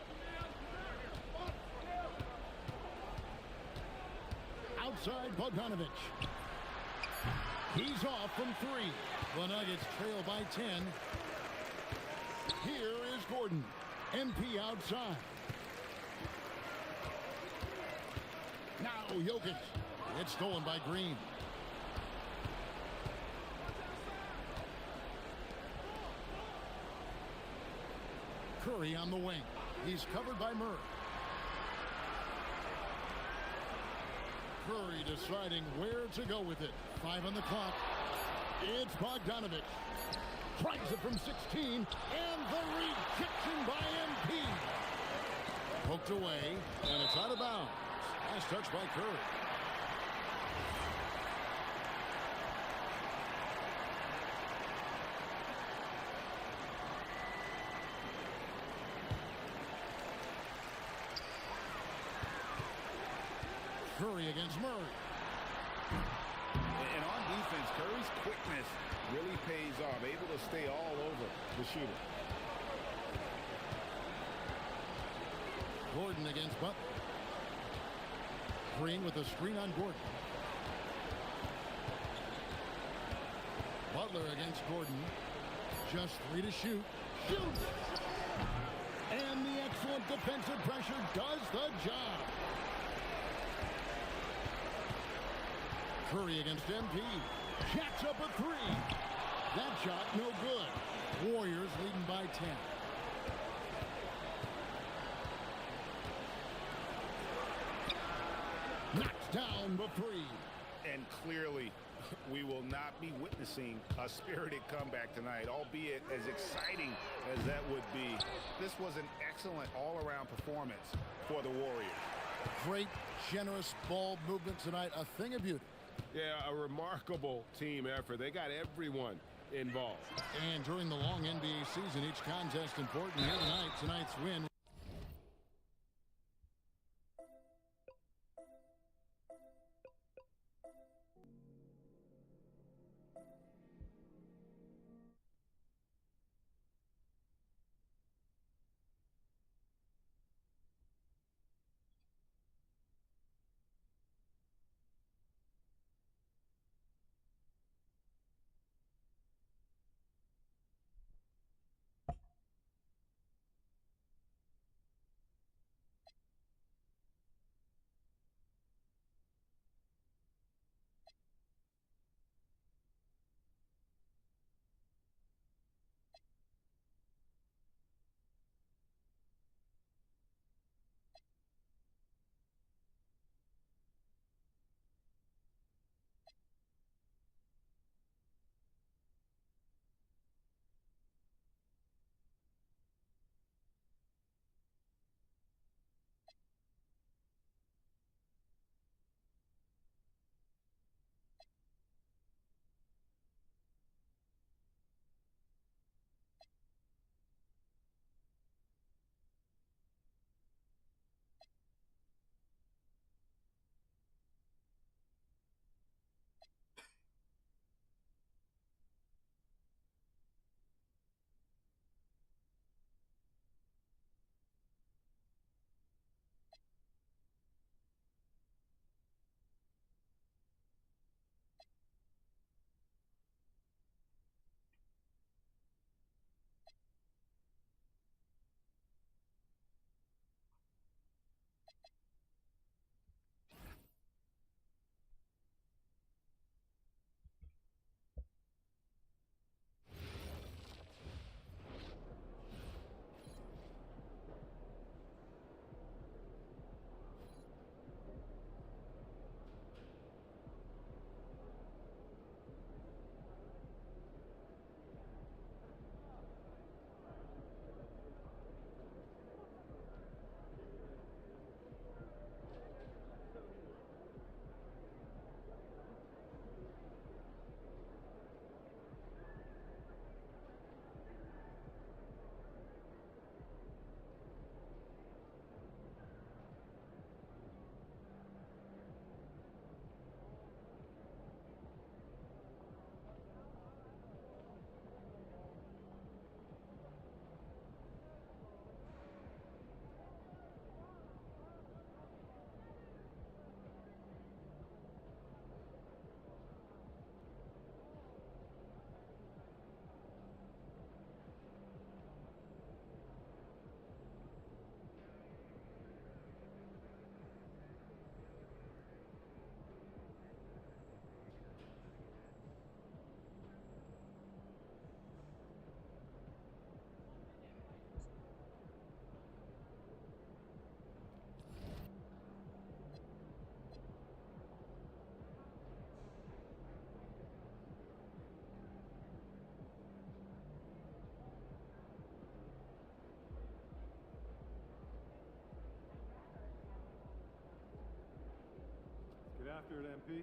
Outside Bogdanovich. He's off from 3. The Nuggets trail by 10. Here is Gordon. MP outside. Now Jokic. It's stolen by Green. Curry on the wing. He's covered by Murray. Curry deciding where to go with it. 5 on the clock. It's Bogdanovich. Tries it from 16. And the rejection by MP. Poked away. And it's out of bounds. Last touch by Curry. Curry against Murray. And on defense, Curry's quickness really pays off, able to stay all over the shooter. Gordon against Butler. Green with a screen on Gordon. Butler against Gordon. Just 3 to shoot. Shoots! And the excellent defensive pressure does the job. Curry against MP. Jacks up a 3. That shot no good. Warriors leading by 10. Knocks down the 3. And clearly, we will not be witnessing a spirited comeback tonight, albeit as exciting as that would be. This was an excellent all-around performance for the Warriors. Great, generous ball movement tonight. A thing of beauty. Yeah, a remarkable team effort. They got everyone involved. And during the long NBA season, each contest important. Here tonight, tonight's win. after it, MP.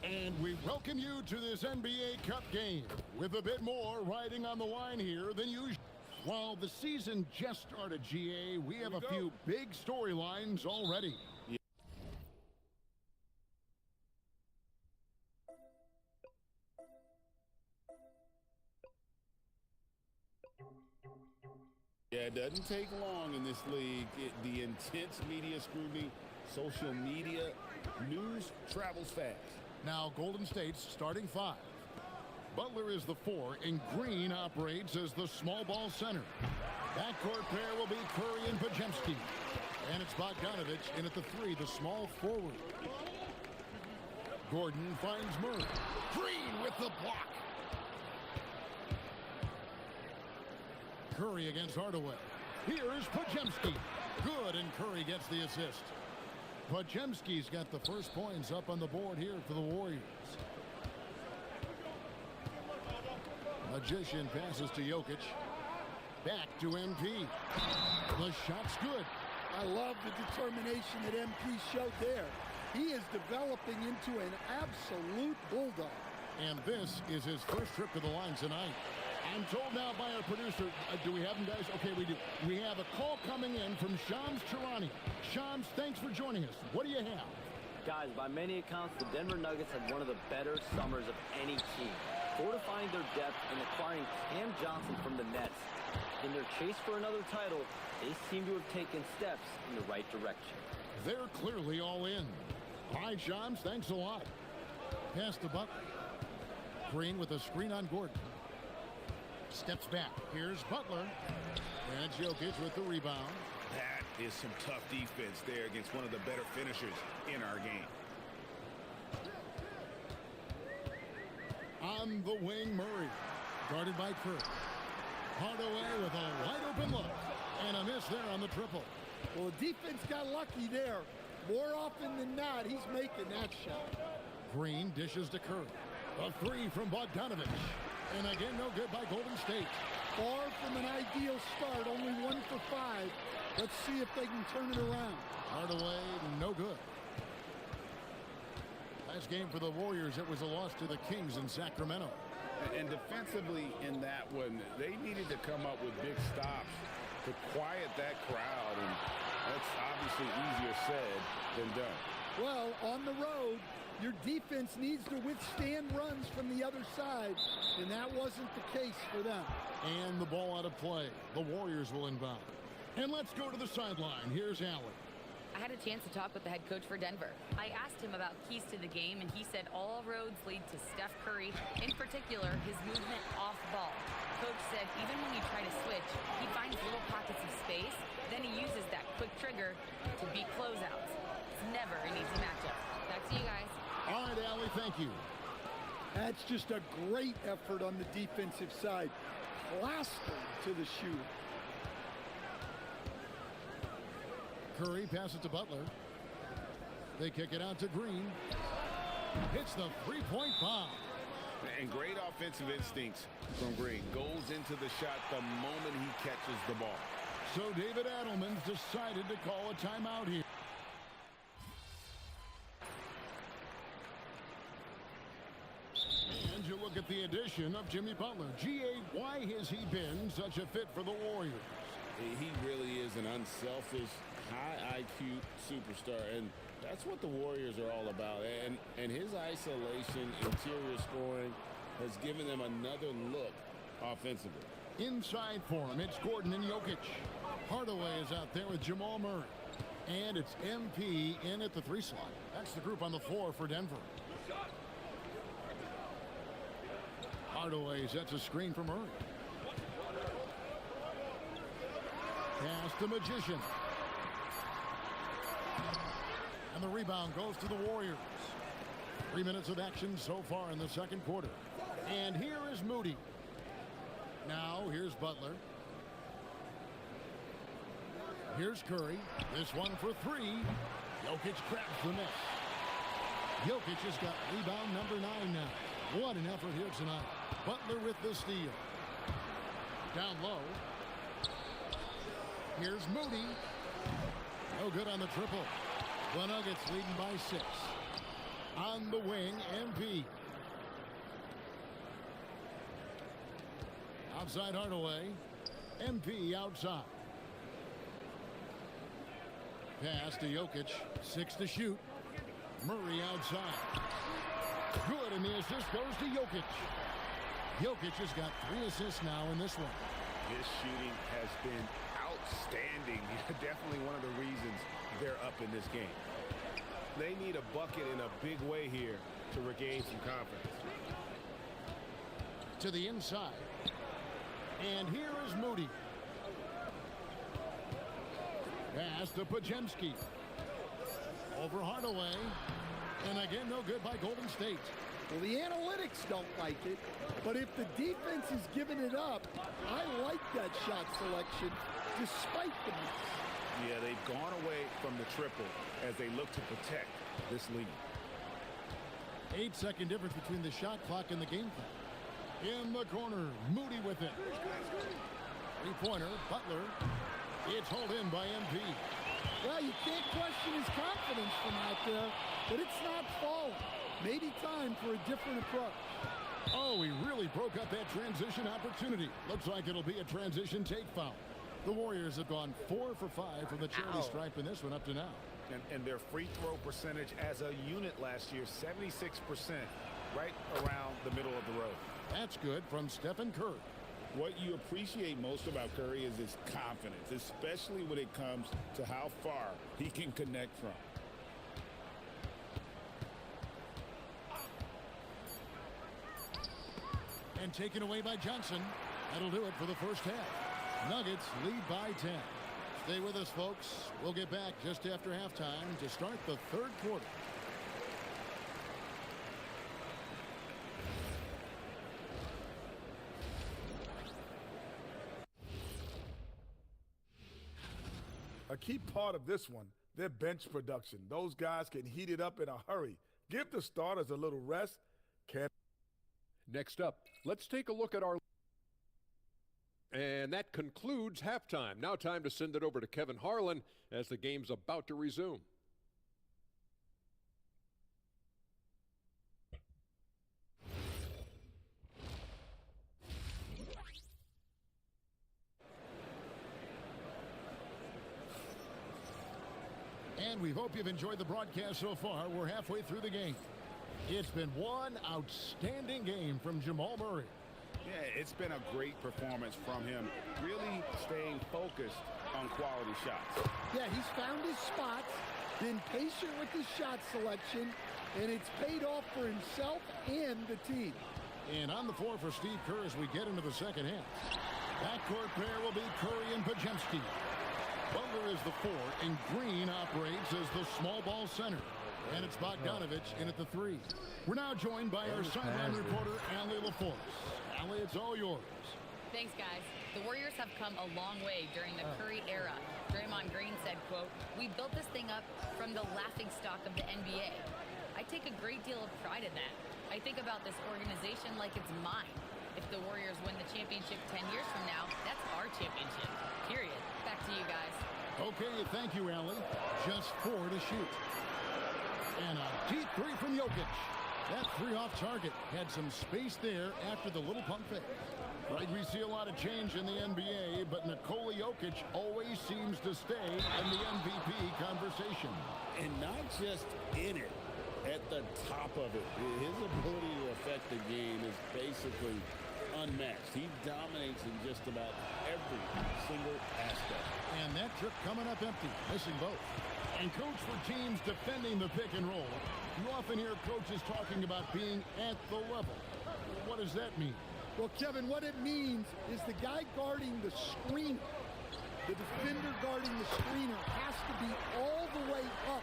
And we welcome you to this NBA Cup game with a bit more riding on the line here than usual. While the season just started, GA, we have a few big storylines already. Yeah, it doesn't take long in this league. The intense media scrutiny, social media, news travels fast. Now Golden State's starting five. Butler is the 4, and Green operates as the small ball center. Backcourt pair will be Curry and Pajemski. And it's Bogdanovich in at the 3, the small forward. Gordon finds Murray. Green with the block. Curry against Hardaway. Here's Pajemski. Good, and Curry gets the assist. Pajemski's got the first points up on the board here for the Warriors. Magician passes to Jokic. Back to MP. The shot's good. I love the determination that MP showed there. He is developing into an absolute bulldog. And this is his first trip to the line tonight. I'm told now by our producer, do we have him, guys? Okay, we do. We have a call coming in from Shams Charania. Shams, thanks for joining us. What do you have? Guys, by many accounts, the Denver Nuggets had one of the better summers of any team, fortifying their depth and acquiring Cam Johnson from the Nets. In their chase for another title, they seem to have taken steps in the right direction. They're clearly all in. All right, Shams, thanks a lot. Pass to Butler. Green with a screen on Gordon. Steps back. Here's Butler. And Jokic with the rebound. That is some tough defense there against one of the better finishers in our game. On the wing, Murray. Guarded by Curry. Hardaway with a wide open look. And a miss there on the triple. Well, the defense got lucky there. More often than not, he's making that shot. Green dishes to Curry. A 3 from Bogdanovich. And again, no good by Golden State. Far from an ideal start, only 1 for 5. Let's see if they can turn it around. Hardaway, no good. Last game for the Warriors, it was a loss to the Kings in Sacramento. And defensively in that one, they needed to come up with big stops to quiet that crowd. And that's obviously easier said than done. Well, on the road, your defense needs to withstand runs from the other side, and that wasn't the case for them. And the ball out of play. The Warriors will inbound. And let's go to the sideline. Here's Allen. I I had a chance to talk with the head coach for Denver. I asked him about keys to the game, and he said all roads lead to Steph Curry, in particular, his movement off ball. Coach said even when you try to switch, he finds little pockets of space, then he uses that quick trigger to beat closeouts. It's never an easy matchup. Back to you guys. All right, Allie, thank you. That's just a great effort on the defensive side. Plastered to the shooter. Curry passes to Butler. They kick it out to Green. Hits the three-point bomb. And great offensive instincts from Green. Goes into the shot the moment he catches the ball. So David Adelman's decided to call a timeout here. And you look at the addition of Jimmy Butler. G.A., why has he been such a fit for the Warriors? He really is an unselfish, high IQ superstar, and that's what the Warriors are all about. And his isolation, interior scoring has given them another look offensively. Inside for him, it's Gordon and Jokic. Hardaway is out there with Jamal Murray. And it's MP in at the 3 slot. That's the group on the floor for Denver. Hardaway sets a screen for Murray. Pass to Magician. And the rebound goes to the Warriors. 3 minutes of action so far in the second quarter. And here is Moody. Now here's Butler. Here's Curry. This one for 3. Jokic grabs the miss. Jokic has got rebound number 9 now. What an effort here tonight. Butler with the steal. Down low. Here's Moody. No good on the triple. The Nuggets leading by 6. On the wing, MP. Outside Hardaway. MP outside. Pass to Jokic. 6 to shoot. Murray outside. Good, and the assist goes to Jokic. Jokic has got 3 assists now in this one. His shooting has been outstanding. Definitely one of the reasons they're up in this game. They need a bucket in a big way here to regain some confidence. To the inside. And here is Moody. Pass to Pajemski. Over Hardaway. And again, no good by Golden State. Well, the analytics don't like it, but if the defense is giving it up, I like that shot selection despite the miss. Yeah, they've gone away from the triple as they look to protect this lead. 8-second difference between the shot clock and the game clock. In the corner, Moody with it. 3-pointer, Butler. It's hauled in by MP. Well, you can't question his confidence from out there, but it's not falling. Maybe time for a different approach. Oh, he really broke up that transition opportunity. Looks like it'll be a transition take foul. The Warriors have gone 4 for 5 from the charity stripe in this one up to now. And their free throw percentage as a unit last year, 76%, right around the middle of the road. That's good from Stephen Curry. What you appreciate most about Curry is his confidence, especially when it comes to how far he can connect from. And taken away by Johnson. That'll do it for the first half. Nuggets lead by 10. Stay with us, folks. We'll get back just after halftime to start the third quarter. A key part of this one, their bench production. Those guys can heat it up in a hurry. Give the starters a little rest. Next up, let's take a look at our... And that concludes halftime. Now time to send it over to Kevin Harlan as the game's about to resume. And we hope you've enjoyed the broadcast so far. We're halfway through the game. It's been one outstanding game from Jamal Murray. Yeah, it's been a great performance from him, really staying focused on quality shots. Yeah, he's found his spots, been patient with his shot selection, and it's paid off for himself and the team. And on the floor for Steve Kerr as we get into the second half. Backcourt pair will be Curry and Podziemski. Butler is the 4, and Green operates as the small ball center. And it's Bogdanovich in at the 3. We're now joined by our sideline reporter, Allie LaForce. Allie, it's all yours. Thanks, guys. The Warriors have come a long way during the Curry era. Draymond Green said, quote, "We built this thing up from the laughingstock of the NBA. I take a great deal of pride in that. I think about this organization like it's mine. If the Warriors win the championship 10 years from now, that's our championship. Period." Back to you guys. Okay, thank you, Allie. Just 4 to shoot. And a deep 3 from Jokic. That 3 off target. Had some space there after the little pump fake. Right, we see a lot of change in the NBA, but Nikola Jokic always seems to stay in the MVP conversation. And not just in it, at the top of it. His ability to affect the game is basically unmatched. He dominates in just about every single aspect. And that trip coming up empty, missing both. And coach, for teams defending the pick and roll, you often hear coaches talking about being at the level. What does that mean? Well, Kevin, what it means is the guy guarding the screener, the defender guarding the screener, has to be all the way up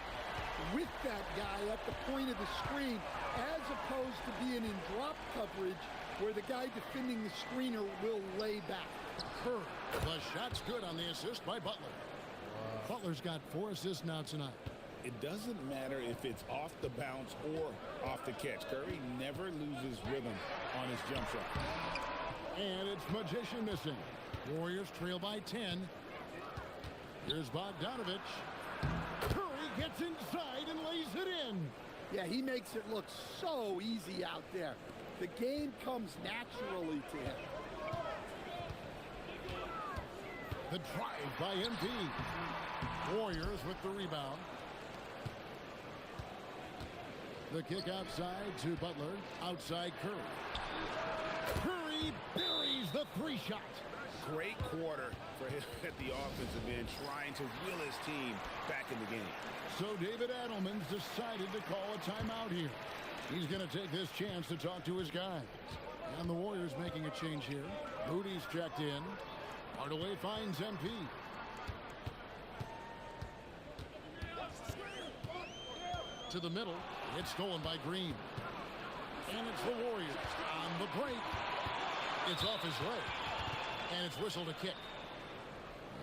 with that guy at the point of the screen, as opposed to being in drop coverage where the guy defending the screener will lay back. Kerr, the shot's good on the assist by Butler. Butler's got 4 assists now tonight. It doesn't matter if it's off the bounce or off the catch. Curry never loses rhythm on his jump shot. And it's Magician missing. Warriors trail by 10. Here's Bogdanovich. Curry gets inside and lays it in. Yeah, he makes it look so easy out there. The game comes naturally to him. The drive by MP. Warriors with the rebound. The kick outside to Butler. Outside Curry. Curry buries the 3 shot. Great quarter for him at the offensive end, trying to will his team back in the game. So David Adelman's decided to call a timeout here. He's going to take this chance to talk to his guys. And the Warriors making a change here. Moody's checked in. Hardaway finds MP. To the middle. It's stolen by Green. And it's the Warriors on the break. It's off his leg. And it's whistled a kick.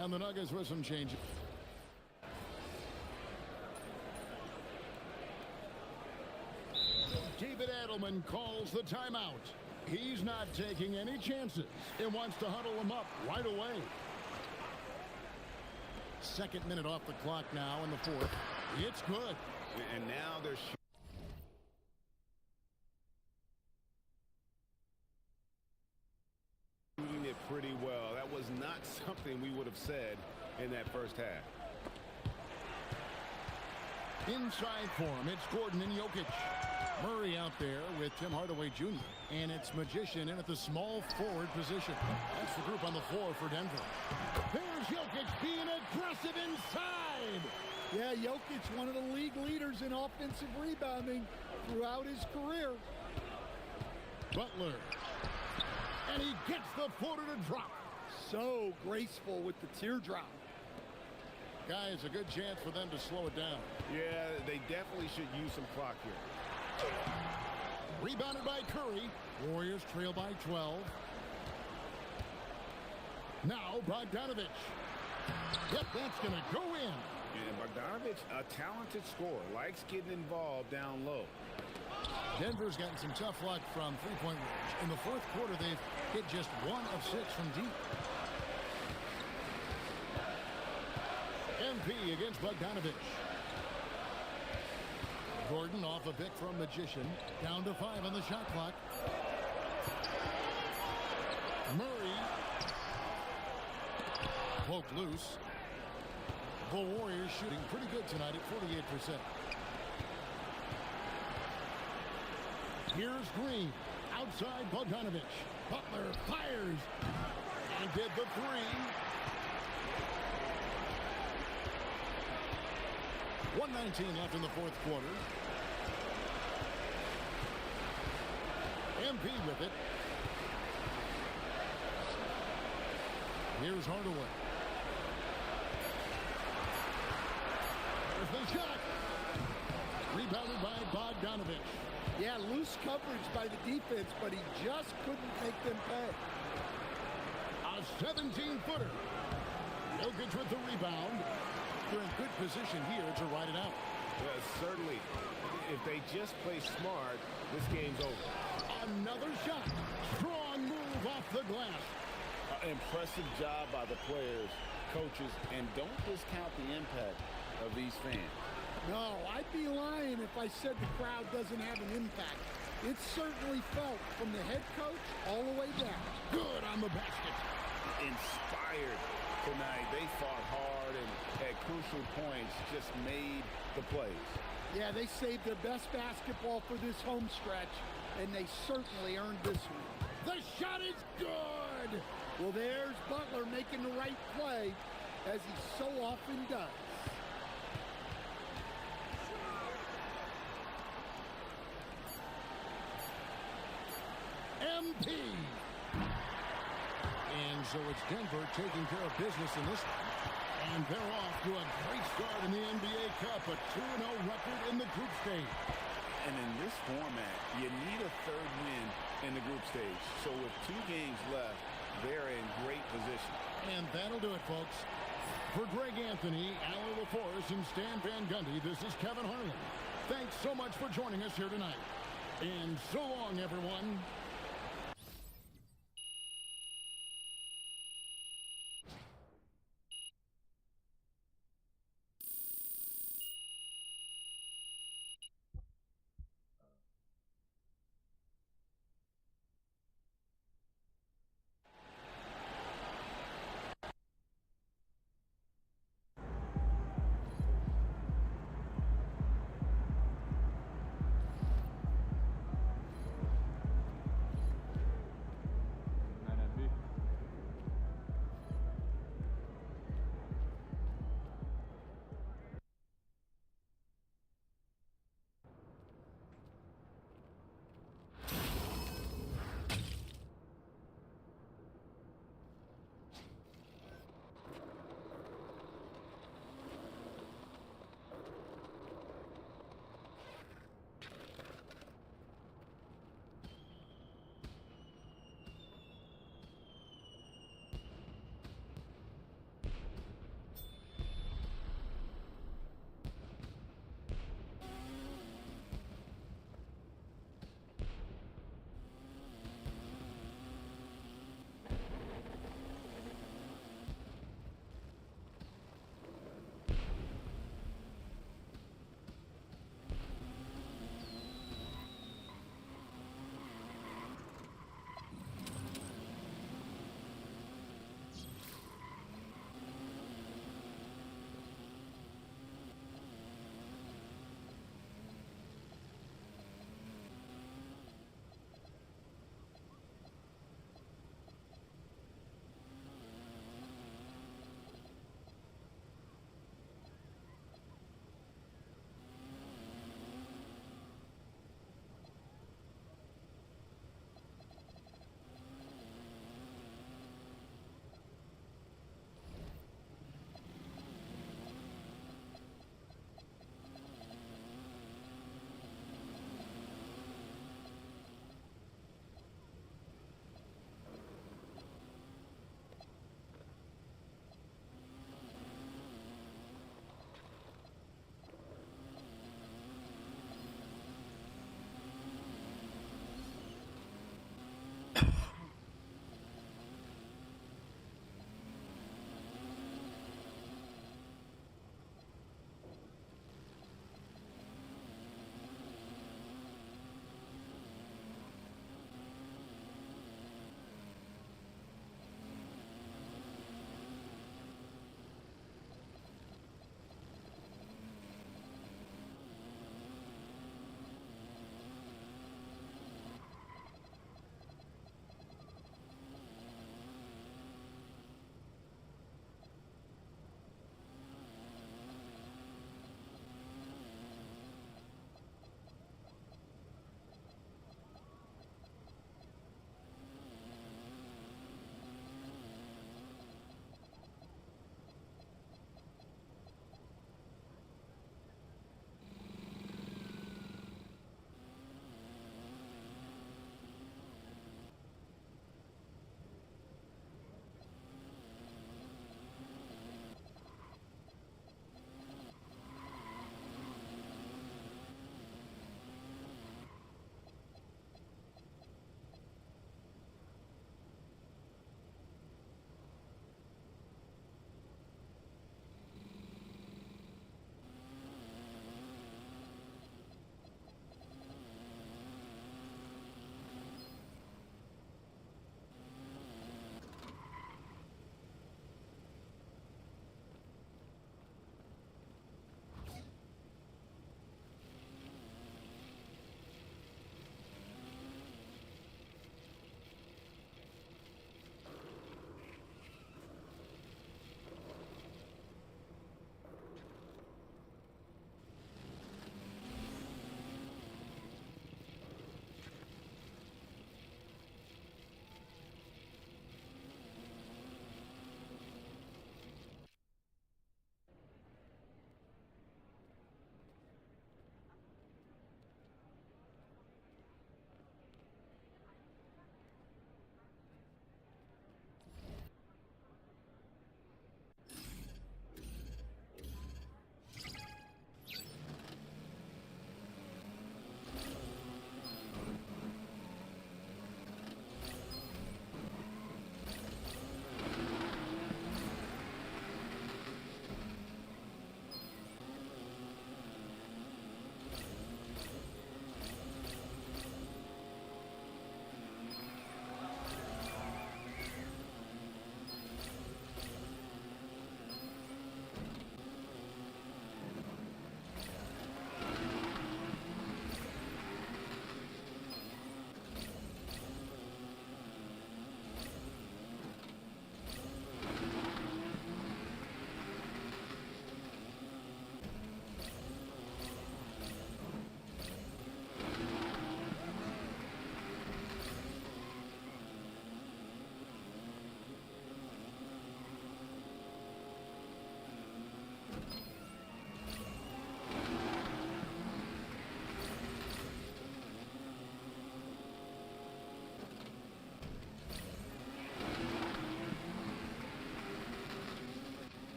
And the Nuggets with some changes. David Adelman calls the timeout. He's not taking any chances and wants to huddle him up right away. 2nd minute off the clock now in the 4th. It's good. And now they're shooting it pretty well. That was not something we would have said in that first half. Inside for him, it's Gordon and Jokic. Murray out there with Tim Hardaway Jr. And it's Magician in at the small forward position. That's the group on the floor for Denver. There's Jokic being aggressive inside. Yeah, Jokic, one of the league leaders in offensive rebounding throughout his career. Butler. And he gets the floater to drop. So graceful with the teardrop. Guys, a good chance for them to slow it down. Yeah, they definitely should use some clock here. Rebounded by Curry. Warriors trail by 12. Now Bogdanovich. Yep, that's going to go in. And Bogdanovich, a talented scorer, likes getting involved down low. Denver's gotten some tough luck from three-point range. In the 4th quarter, they've hit just 1 of 6 from deep. MP against Bogdanovich. Gordon off a pick from Magician. Down to 5 on the shot clock. Murray. Poked loose. The Warriors shooting pretty good tonight at 48%. Here's Green. Outside Bogdanovich. Butler fires. And did the 3. 1:19 left in the fourth quarter. MP with it. Here's Hardaway. There's the shot. Rebounded by Bogdanovich. Yeah, loose coverage by the defense, but he just couldn't make them pay. A 17-footer. Jokic with the rebound. They're in good position here to ride it out. Yeah, certainly. If they just play smart, this game's over. Another shot. Strong move off the glass. Impressive job by the players, coaches, and don't discount the impact of these fans. No, I'd be lying if I said the crowd doesn't have an impact. It's certainly felt from the head coach all the way down. Good on the basket. Inspired tonight. They fought hard and at crucial points just made the plays. Yeah, they saved their best basketball for this home stretch, and they certainly earned this one. The shot is good! Well, there's Butler making the right play, as he so often does. MP. And so it's Denver taking care of business in this one. And they're off to a great start in the NBA Cup, a 2-0 record in the group stage. And in this format, you need a third win in the group stage. So with 2 games left, they're in great position. And that'll do it, folks. For Greg Anthony, Allie LaForce, and Stan Van Gundy, this is Kevin Harlan. Thanks so much for joining us here tonight. And so long, everyone.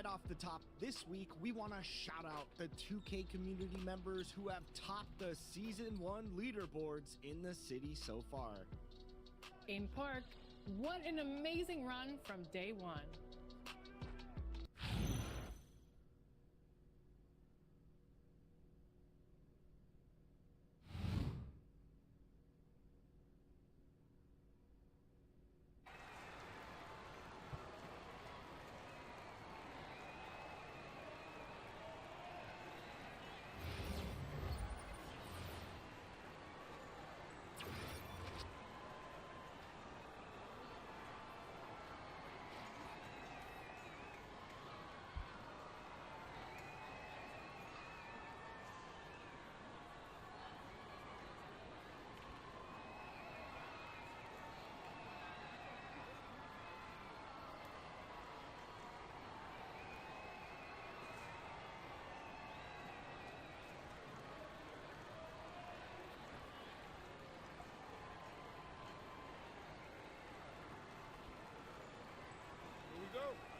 right off the top, this week we want to shout out the 2K community members who have topped the Season 1 leaderboards in the city so far. In Park, what an amazing run from day one. Here we go.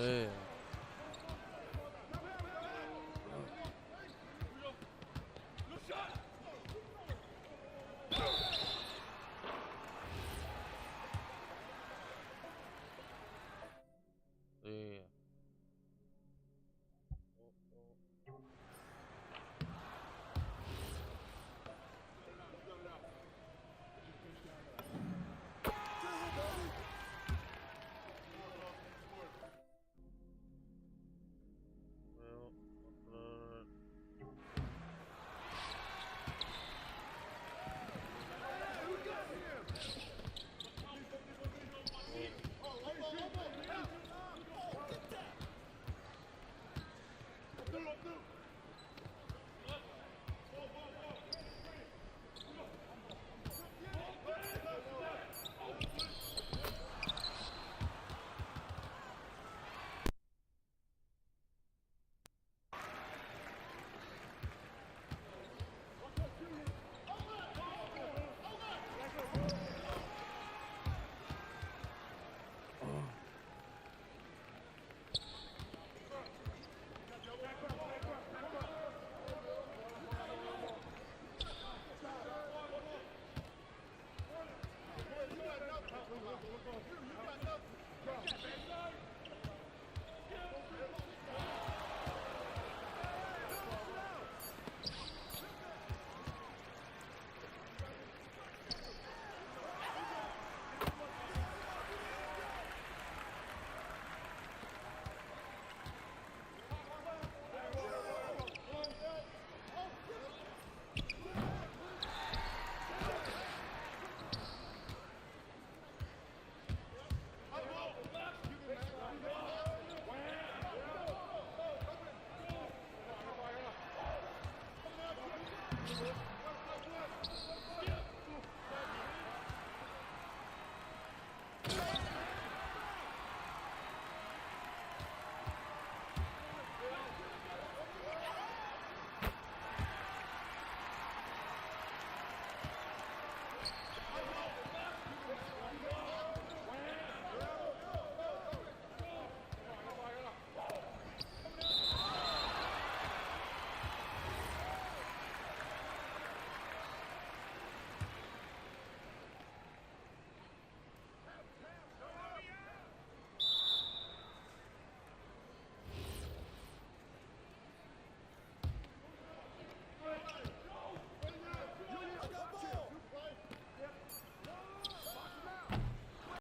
Yeah.